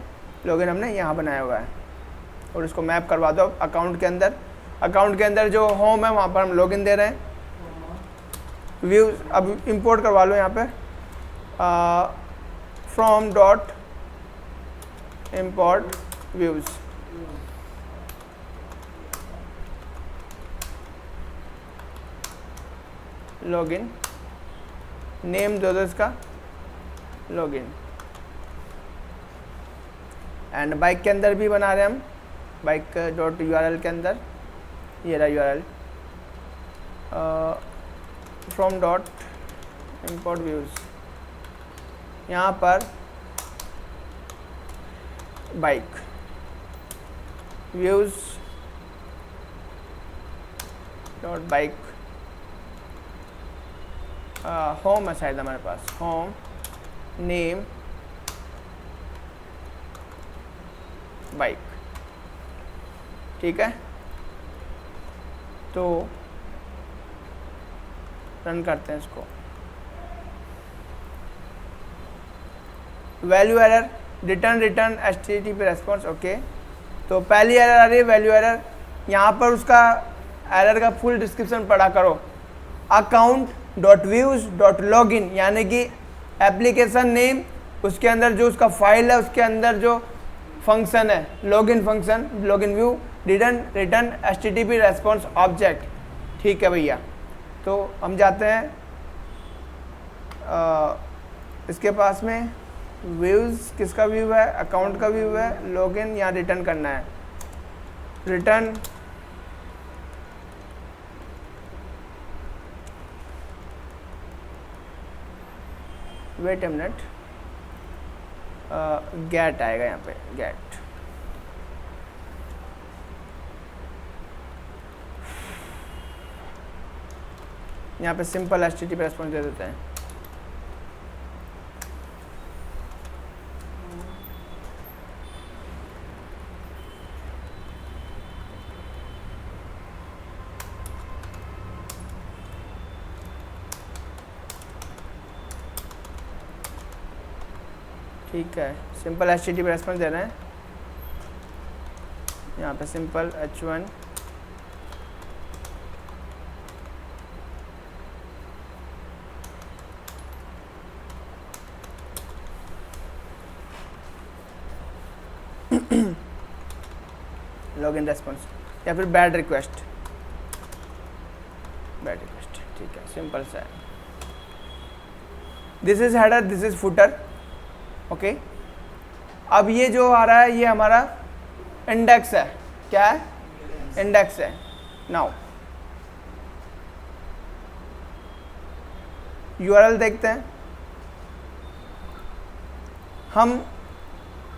लॉगिन हमने यहाँ बनाया हुआ है, और इसको मैप करवा दो अकाउंट के अंदर। अकाउंट के अंदर जो होम है वहाँ पर हम लॉगिन दे रहे हैं। व्यूज अब इंपोर्ट करवा लो यहाँ पे, from dot import views. Login name दो दो इसका लॉगिन। एंड बाइक के अंदर भी बना रहे हैं हम, बाइक डॉट यूआरएल के अंदर ये रहा URL, from dot import views, यहाँ पर bike views dot bike, home है शायद हमारे पास, होम नेम बाइक। ठीक है, तो रन करते हैं इसको। Value error return HTTP response. Okay, तो पहली एरर आ रही है वैल्यू एरर, यहाँ पर उसका एरर का फुल डिस्क्रिप्शन पढ़ा करो। Account dot views dot login, यानी कि एप्लीकेशन नेम, उसके अंदर जो उसका फाइल है उसके अंदर जो फंक्शन है login function, login view return HTTP response object. ठीक है भैया, तो हम जाते हैं इसके पास में, व्यूज़ किसका व्यू है, अकाउंट का व्यू है, लॉगिन यहाँ रिटर्न करना है, return wait a minute, get आएगा यहाँ पे, गेट। यहाँ पे सिंपल HTTP रेस्पॉन्स दे देते हैं। ठीक है, सिंपल HTTP रेस्पॉन्स दे रहे हैं, यहाँ पे सिंपल H1 लॉगिन रेस्पॉन्स, या फिर बैड रिक्वेस्ट। ठीक है, सिंपल सा है। This is header, this is footer. Okay, अब ये जो आ रहा है ये हमारा इंडेक्स है, क्या है, इंडेक्स है। नाउ यूआरएल देखते हैं हम,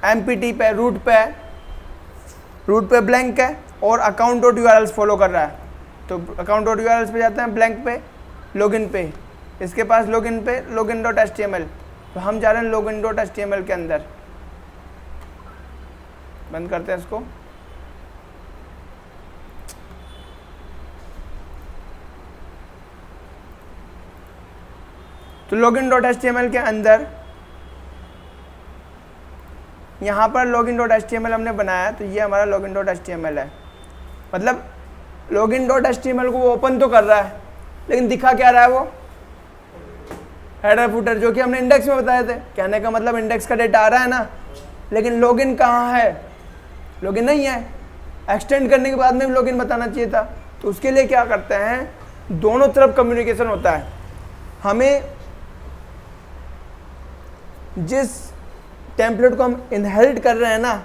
एमपीटी पे रूट पे ब्लैंक है और अकाउंट डॉट यूआरएल्स फॉलो कर रहा है, तो अकाउंट डॉट यूआरएल्स पे जाते हैं, ब्लैंक पे, लॉगिन पे, इसके पास लॉगिन पे लॉगिन डॉट HTML, तो हम जा रहे हैं लॉगिन डॉट HTML के अंदर। बंद करते हैं इसको। तो लॉगिन डॉट HTML के अंदर यहाँ पर लॉगिन डॉट HTML हमने बनाया, तो ये हमारा लॉगिन डॉट HTML है। मतलब लॉगिन डॉट HTML को वो ओपन तो कर रहा है, लेकिन दिखा क्या रहा है वो, हेडर फुटर, जो कि हमने इंडेक्स में बताए थे। कहने का मतलब इंडेक्स का डेटा आ रहा है ना, लेकिन लॉगिन कहाँ है, लॉगिन नहीं है। एक्सटेंड करने के बाद में लॉगिन बताना चाहिए था। तो उसके लिए क्या करते हैं, दोनों तरफ कम्युनिकेशन होता है। हमें जिस टेम्पलेट को हम इनहेरिट कर रहे हैं ना,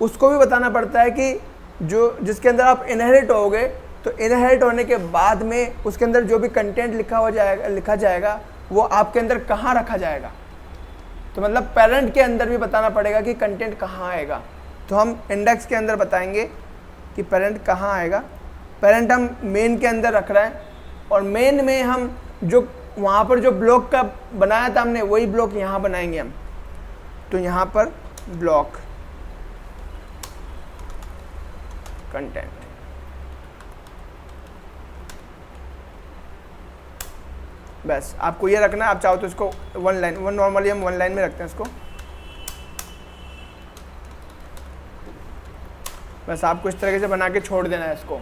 उसको भी बताना पड़ता है कि जो जिसके अंदर आप इनहेरिट होगे, तो इनहेरिट होने के बाद में उसके अंदर जो भी कंटेंट लिखा जाएगा वो आपके अंदर कहाँ रखा जाएगा। तो मतलब पेरेंट के अंदर भी बताना पड़ेगा कि कंटेंट कहाँ आएगा। तो हम इंडेक्स के अंदर बताएंगे कि पेरेंट कहाँ आएगा। पेरेंट हम मेन के अंदर रख रहे हैं, और मेन में हम जो वहाँ पर जो ब्लॉक का बनाया था हमने, वही ब्लॉक यहाँ बनाएंगे हम। तो यहाँ पर ब्लॉक कंटेंट, बस आपको ये रखना है। आप चाहो तो इसको नॉर्मली हम 1 लाइन में रखते हैं इसको। बस आपको इस तरीके से बना के छोड़ देना है इसको।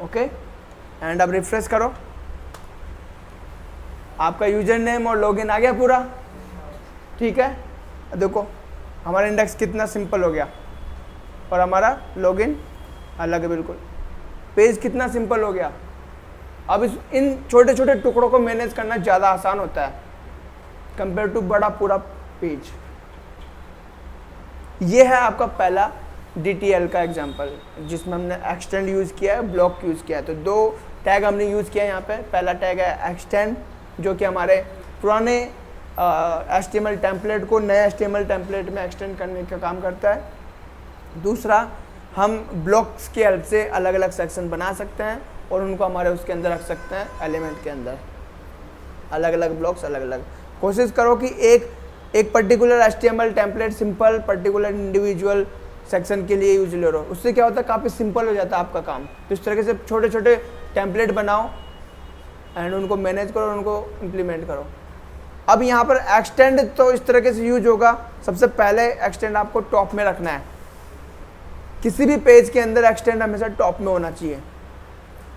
ओके, एंड अब रिफ्रेश करो, आपका यूजर नेम और लॉगिन आ गया पूरा। ठीक है, देखो हमारा इंडेक्स कितना सिंपल हो गया, और हमारा लॉगिन अलग है बिल्कुल। पेज कितना सिंपल हो गया। अब इन छोटे छोटे टुकड़ों को मैनेज करना ज़्यादा आसान होता है कंपेयर टू बड़ा पूरा पेज। ये है आपका पहला DTL का एग्जांपल, जिसमें हमने एक्सटेंड यूज़ किया है, ब्लॉक यूज़ किया है। तो 2 टैग हमने यूज़ किया है यहाँ पे। पहला टैग है एक्सटेंड, जो कि हमारे पुराने HTML टेम्पलेट को नए HTML टेम्पलेट में एक्सटेंड करने का काम करता है। दूसरा, हम ब्लॉक्स की हेल्प से अलग अलग सेक्शन बना सकते हैं और उनको हमारे उसके अंदर रख सकते हैं, एलिमेंट के अंदर अलग अलग ब्लॉक्स अलग अलग। कोशिश करो कि एक particular HTML template simple particular individual section के लिए यूज ले रहो। उससे क्या होता है, काफ़ी सिंपल हो जाता है आपका काम। तो इस तरीके से छोटे छोटे टेम्पलेट बनाओ एंड उनको मैनेज करो और उनको इम्प्लीमेंट करो। अब यहाँ पर एक्सटेंड तो इस तरीके से यूज होगा। सबसे पहले एक्सटेंड आपको टॉप में रखना है। किसी भी पेज के अंदर एक्सटेंड हमेशा टॉप में होना चाहिए।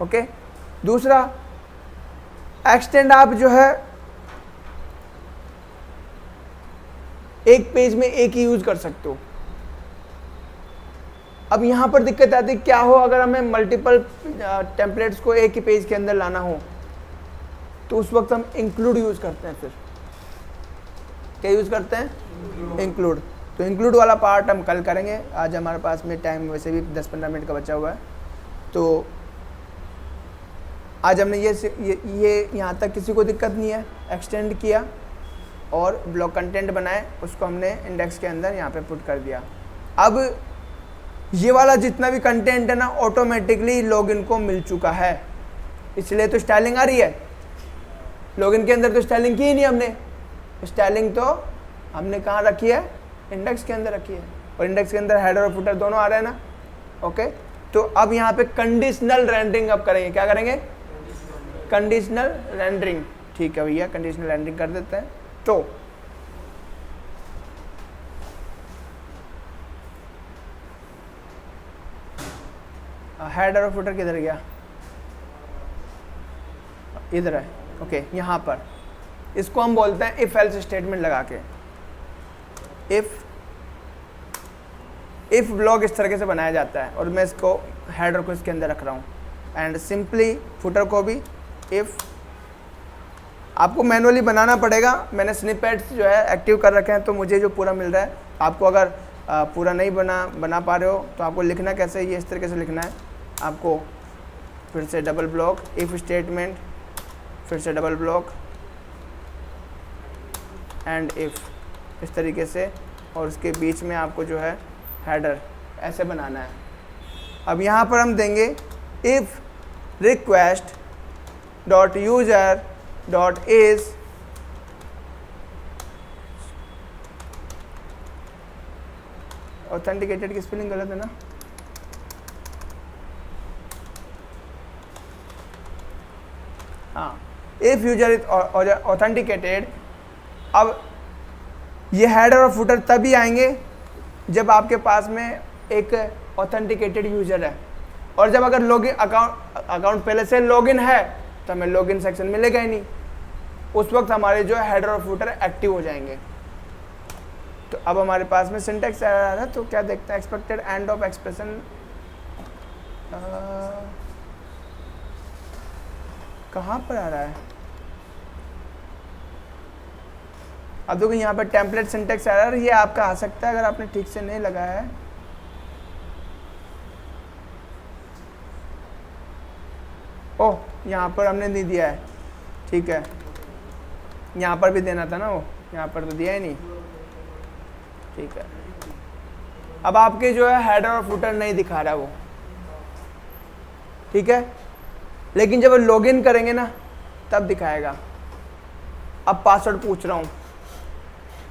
ओके, दूसरा, एक्सटेंड आप जो है एक पेज में एक ही यूज कर सकते हो। अब यहाँ पर दिक्कत आती है, क्या हो अगर हमें मल्टीपल टेम्पलेट्स को एक ही पेज के अंदर लाना हो, तो उस वक्त हम इंक्लूड यूज करते हैं। फिर क्या यूज करते हैं, इंक्लूड। तो इंक्लूड वाला पार्ट हम कल करेंगे। आज हमारे पास में टाइम वैसे भी 10-15 मिनट का बचा हुआ है। तो आज हमने ये यहाँ तक किसी को दिक्कत नहीं है, एक्सटेंड किया और ब्लॉक कंटेंट बनाए, उसको हमने इंडेक्स के अंदर यहाँ पे पुट कर दिया। अब ये वाला जितना भी कंटेंट है ना, ऑटोमेटिकली लॉगिन को मिल चुका है, इसलिए तो स्टाइलिंग आ रही है। लॉगिन के अंदर तो स्टाइलिंग की ही नहीं हमने। स्टाइलिंग तो हमने कहाँ रखी है, इंडेक्स के अंदर रखी है, और इंडेक्स के अंदर हेडर और फुटर दोनों आ रहे हैं ना। ओके, तो अब यहाँ पे कंडीशनल रेंडरिंग अब करेंगे। क्या करेंगे, कंडीशनल रेंडरिंग। ठीक है भैया, कंडीशनल रेंडरिंग कर देते हैं। तो हेडर और फुटर किधर गया, इधर है। ओके, यहाँ पर इसको हम बोलते हैं इफ एल्स स्टेटमेंट लगा के। इफ ब्लॉक इस तरीके से बनाया जाता है, और मैं इसको हेडर को इसके अंदर रख रहा हूँ, एंड सिंपली फुटर को भी इफ। आपको मैनुअली बनाना पड़ेगा। मैंने स्निपेट्स जो है एक्टिव कर रखे हैं, तो मुझे जो पूरा मिल रहा है। आपको अगर पूरा नहीं बना पा रहे हो तो आपको लिखना कैसे, ये इस तरीके से लिखना है आपको। फिर से डबल ब्लॉक, इफ स्टेटमेंट, फिर से डबल ब्लॉक एंड इफ, इस तरीके से, और उसके बीच में आपको जो है हेडर ऐसे बनाना है। अब यहाँ पर हम देंगे if request dot user dot is authenticated की स्पेलिंग गलत है ना, हाँ, इफ यूजर इज ऑथेंटिकेटेड। अब ये हेडर और फुटर तभी आएंगे जब आपके पास में एक ऑथेंटिकेटेड यूजर है, और जब अगर लॉगिन अकाउंट पहले से लॉगिन है तो हमें लॉगिन सेक्शन मिलेगा ही नहीं। उस वक्त हमारे जो हेडर और फुटर एक्टिव हो जाएंगे। तो अब हमारे पास में सिंटैक्स एरर आ रहा है, तो क्या देखते हैं, एक्सपेक्टेड एंड ऑफ एक्सप्रेशन कहाँ पर आ रहा है, अब देखो यहाँ पर टेम्पलेट सिंटेक्स एरर, ये आपका आ सकता है अगर आपने ठीक से नहीं लगाया है। ओह, यहाँ पर हमने नहीं दिया है, ठीक है, यहाँ पर भी देना था ना, वो यहाँ पर तो दिया ही नहीं, ठीक है। अब आपके जो है हेडर और फुटर नहीं दिखा रहा वो, ठीक है, लेकिन जब लॉगिन करेंगे ना तब दिखाएगा। अब पासवर्ड पूछ रहा हूँ,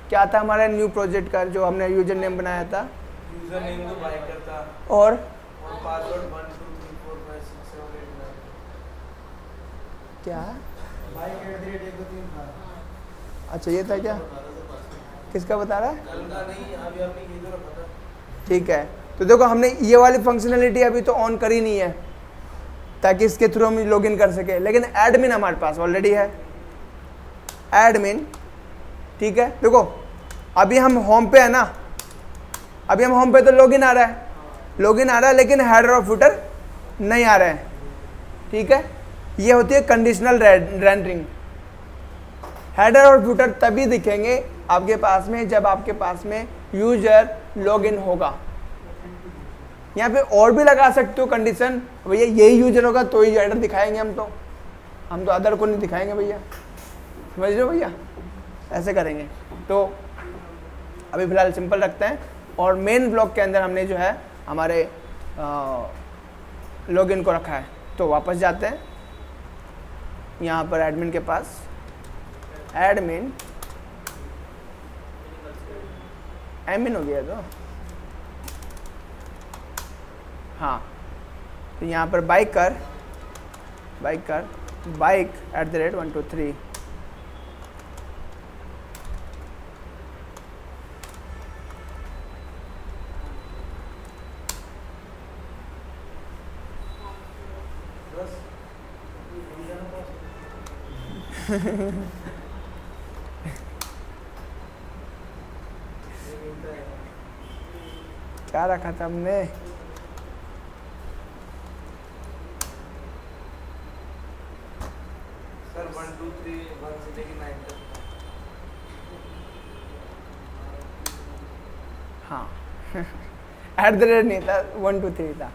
क्या था हमारा न्यू प्रोजेक्ट का जो हमने यूजर नेम बनाया था, यूजर नेम तो बाइकर था और पासवर्ड 1 2 3 4 5 6 7 8 9 क्या, बाइक @123 था। अच्छा ये था क्या, किसका बता रहा है, कल का नहीं, अभी आपने ये तो रखा था। ठीक है। तो देखो हमने ये वाली फंक्शनैलिटी अभी तो ऑन करी नहीं है ताकि इसके थ्रू हम लॉगिन कर सके, लेकिन एडमिन हमारे पास ऑलरेडी है, एडमिन, ठीक है। देखो अभी हम होम पे है ना, अभी हम होम पे तो लॉगिन आ रहा है, लॉगिन आ रहा है, लेकिन हेडर और फुटर नहीं आ रहे हैं, ठीक है। ये होती है कंडीशनल रेंडरिंग। हेडर और फुटर तभी दिखेंगे आपके पास में जब आपके पास में यूजर लॉगिन होगा। यहाँ पे और भी लगा सकते हो कंडीशन, भैया यही यूजर होगा तो ही हेडर दिखाएंगे हम तो अदर को नहीं दिखाएंगे भैया, समझ रहे हो भैया, ऐसे करेंगे। तो अभी फिलहाल सिंपल रखते हैं, और मेन ब्लॉक के अंदर हमने जो है हमारे लॉगिन को रखा है। तो वापस जाते हैं यहाँ पर एडमिन के पास, एडमिन हो गया तो हाँ, तो यहाँ पर बाइकर बाइक @123 क्या रखा था हमने, सर 1 2 3 1 से लेके 9 तक। हाँ @ नहीं था, 1 2 3 था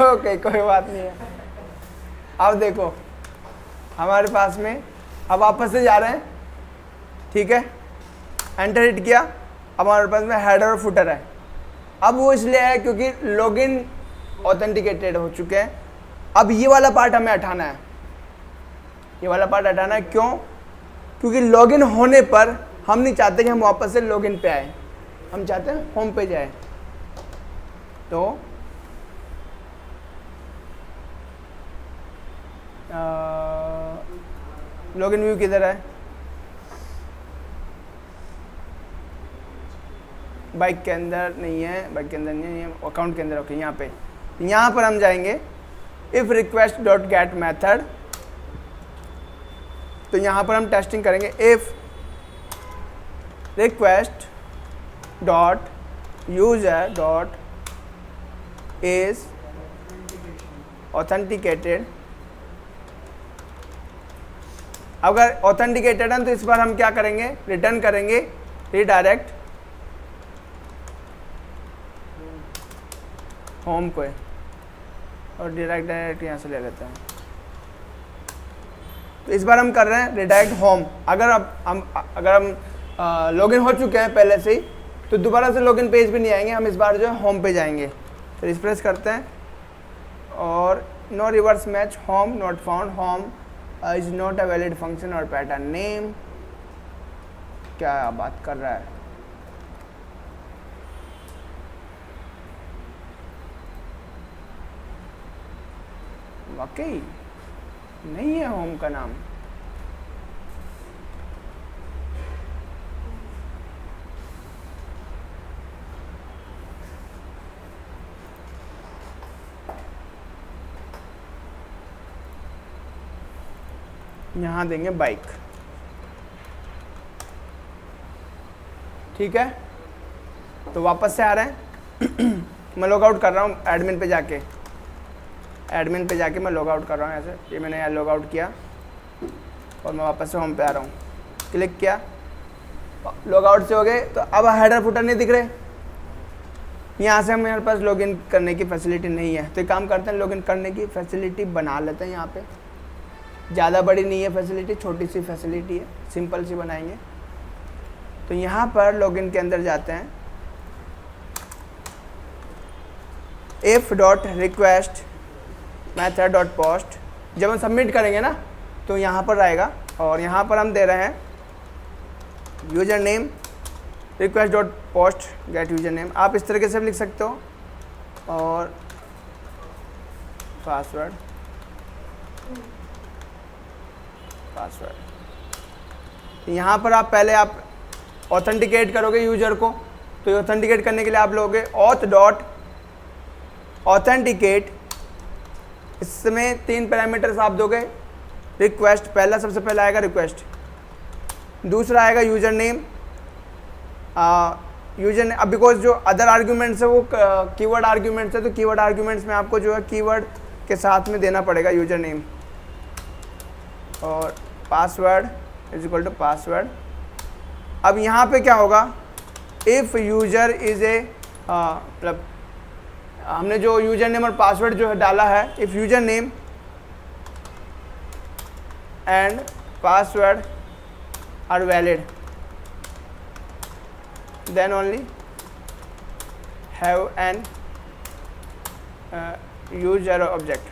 ओके कोई बात नहीं है। अब देखो हमारे पास में, अब वापस से जा रहे हैं, ठीक है, एंटर हिट किया, अब हमारे पास में हेडर और फुटर है। अब वो इसलिए है क्योंकि लॉगिन ऑथेंटिकेटेड हो चुके हैं। अब ये वाला पार्ट हमें हटाना है, ये वाला पार्ट हटाना है, क्यों, क्योंकि लॉगिन होने पर हम नहीं चाहते कि हम वापस से लॉगिन पे आए, हम चाहते हैं होम पे जाए। तो लॉगिन व्यू किधर है, बाइक के अंदर नहीं है, बाइक के अंदर नहीं है, अकाउंट के अंदर, ओके यहाँ पे, यहाँ पर हम जाएंगे if request dot gate method. तो यहाँ पर हम टेस्टिंग करेंगे, if request dot user dot is authenticated. अगर ऑथेंटिकेटेड है तो इस बार हम क्या करेंगे, रिटर्न करेंगे रिडायरेक्ट होम को, और डायरेक्ट यहाँ से ले लेते हैं। तो इस बार हम कर रहे हैं रिडायरेक्ट होम। अगर हम लॉगिन हो चुके हैं पहले से ही तो दोबारा से लॉगिन पेज पे नहीं आएंगे, हम इस बार जो है होम पे जाएंगे। तो रिफ्रेश करते हैं, और no reverse match, home not found, home is not a valid function और पैटर्न नेम। क्या बात कर रहा है, वाकई नहीं है होम का नाम। यहाँ देंगे बाइक, ठीक है। तो वापस से आ रहे हैं मैं लॉग आउट कर रहा हूँ एडमिन पे जाके, मैं लॉग आउट कर रहा हूँ ऐसे, ये मैंने यहाँ लॉग आउट किया और मैं वापस से होम पे आ रहा हूँ, क्लिक किया, लॉग आउट से हो गए। तो अब हेडर फुटर नहीं दिख रहे, यहाँ से हमारे पास लॉगिन करने की फैसिलिटी नहीं है। तो एक काम करते हैं, लॉगिन करने की फैसिलिटी बना लेते हैं। यहाँ पे ज़्यादा बड़ी नहीं है फैसिलिटी, छोटी सी फैसिलिटी है, सिंपल सी बनाएंगे। तो यहाँ पर लॉगिन के अंदर जाते हैं, if.request method.post, जब हम सबमिट करेंगे ना तो यहाँ पर आएगा, और यहाँ पर हम दे रहे हैं user name request.post get user name, आप इस तरीके से भी लिख सकते हो, और पासवर्ड यहाँ पर आप पहले आप ऑथेंटिकेट करोगे यूजर को। तो ऑथेंटिकेट करने के लिए आप लोगे auth.authenticate, इसमें 3 पैरामीटर्स आप दोगे। रिक्वेस्ट पहला, सबसे पहला आएगा रिक्वेस्ट, दूसरा आएगा यूजर नेम। अब बिकॉज जो अदर आर्ग्यूमेंट्स है वो कीवर्ड आर्ग्यूमेंट्स है, तो कीवर्ड आर्ग्यूमेंट्स में आपको जो है कीवर्ड के साथ में देना पड़ेगा यूजर नेम, और password is equal to password. अब यहाँ पे क्या होगा, इफ़ यूजर इज़ ए, मतलब हमने जो यूजर नेम और पासवर्ड जो है डाला है, if user name and password are valid then only have an user object.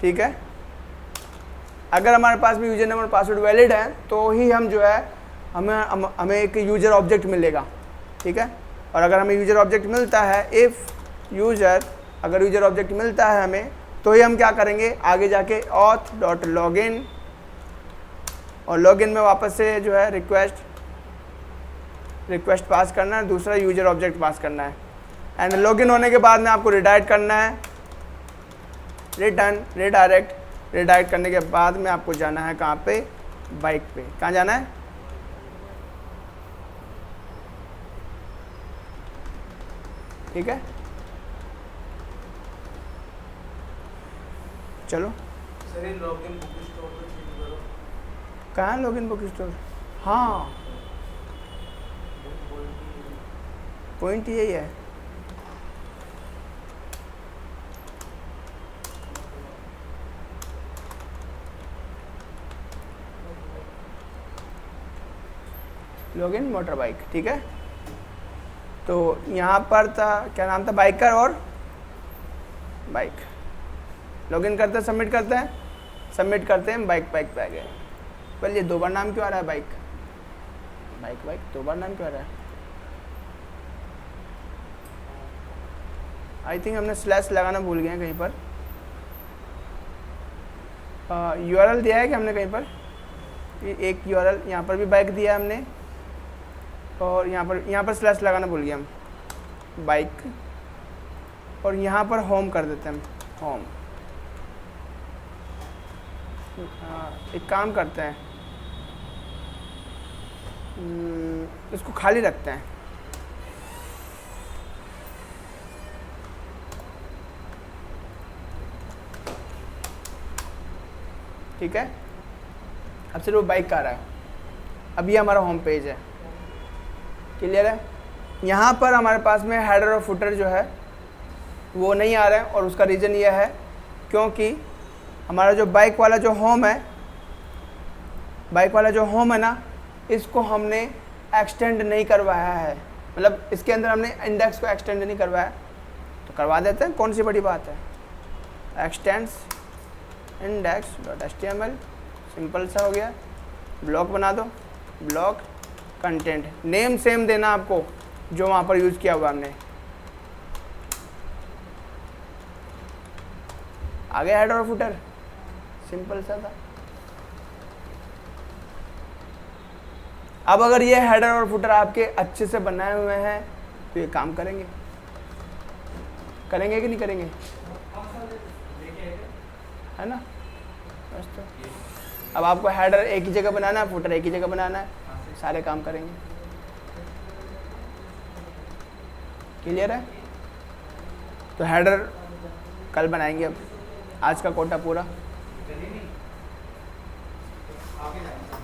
ठीक है, अगर हमारे पास भी यूजर नेम और पासवर्ड वैलिड है तो ही हम जो है हमें एक यूजर ऑब्जेक्ट मिलेगा। ठीक है, और अगर हमें यूजर ऑब्जेक्ट मिलता है, इफ़ यूजर, अगर यूजर ऑब्जेक्ट मिलता है हमें, तो ही हम क्या करेंगे आगे जाके auth.login, और लॉगिन में वापस से जो है रिक्वेस्ट पास करना है, दूसरा यूजर ऑब्जेक्ट पास करना है। एंड लॉगिन होने के बाद में आपको रिडायरेक्ट करना है, रिडायरेक्ट करने के बाद में आपको जाना है कहाँ पे, बाइक पे। कहाँ जाना है, ठीक है, चलो। सर ये लॉगिन बुक स्टोर पे क्लिक करो। कहाँ है लॉगिन बुक स्टोर? हाँ, पॉइंट यही है। लॉगिन मोटर बाइक, ठीक है। तो यहाँ पर था, क्या नाम था, बाइकर और बाइक। लॉगिन करते हैं, सबमिट करते हैं, बाइक पे आ गए। पहले ये 2 बार नाम क्यों आ रहा है, बाइक 2 बार नाम क्यों आ रहा है? आई थिंक हमने स्लैश लगाना भूल गए हैं कहीं पर। URL दिया है कि हमने कहीं पर, एक URL यहाँ पर भी बाइक दिया है हमने, और यहाँ पर स्लैश लगाना भूल गया हम, बाइक, और यहाँ पर होम कर देते हैं हम, होम। एक काम करते हैं, इसको खाली रखते हैं। ठीक है, अब सिर्फ वो बाइक का आ रहा है। अब ये हमारा होम पेज है, क्लियर है। यहाँ पर हमारे पास में हेडर और फुटर जो है वो नहीं आ रहा है, और उसका रीज़न ये है क्योंकि हमारा जो बाइक वाला जो होम है ना, इसको हमने एक्सटेंड नहीं करवाया है, मतलब इसके अंदर हमने इंडेक्स को एक्सटेंड नहीं करवाया। तो करवा देते हैं, कौन सी बड़ी बात है। एक्सटेंड्स index.html, सिंपल सा हो गया। ब्लॉक बना दो, ब्लॉक कंटेंट, नेम सेम देना आपको जो वहाँ पर यूज़ किया हुआ हमने। आ गया हेडर और फुटर, सिंपल सा था। अब अगर ये हेडर और फुटर आपके अच्छे से बनाए हुए हैं तो ये काम करेंगे कि नहीं करेंगे, है ना। बस तो अब आपको हेडर एक ही जगह बनाना है, फुटर एक ही जगह बनाना है, सारे काम करेंगे। क्लियर है। तो हेडर कल बनाएंगे, अब आज का कोटा पूरा। आगे जाना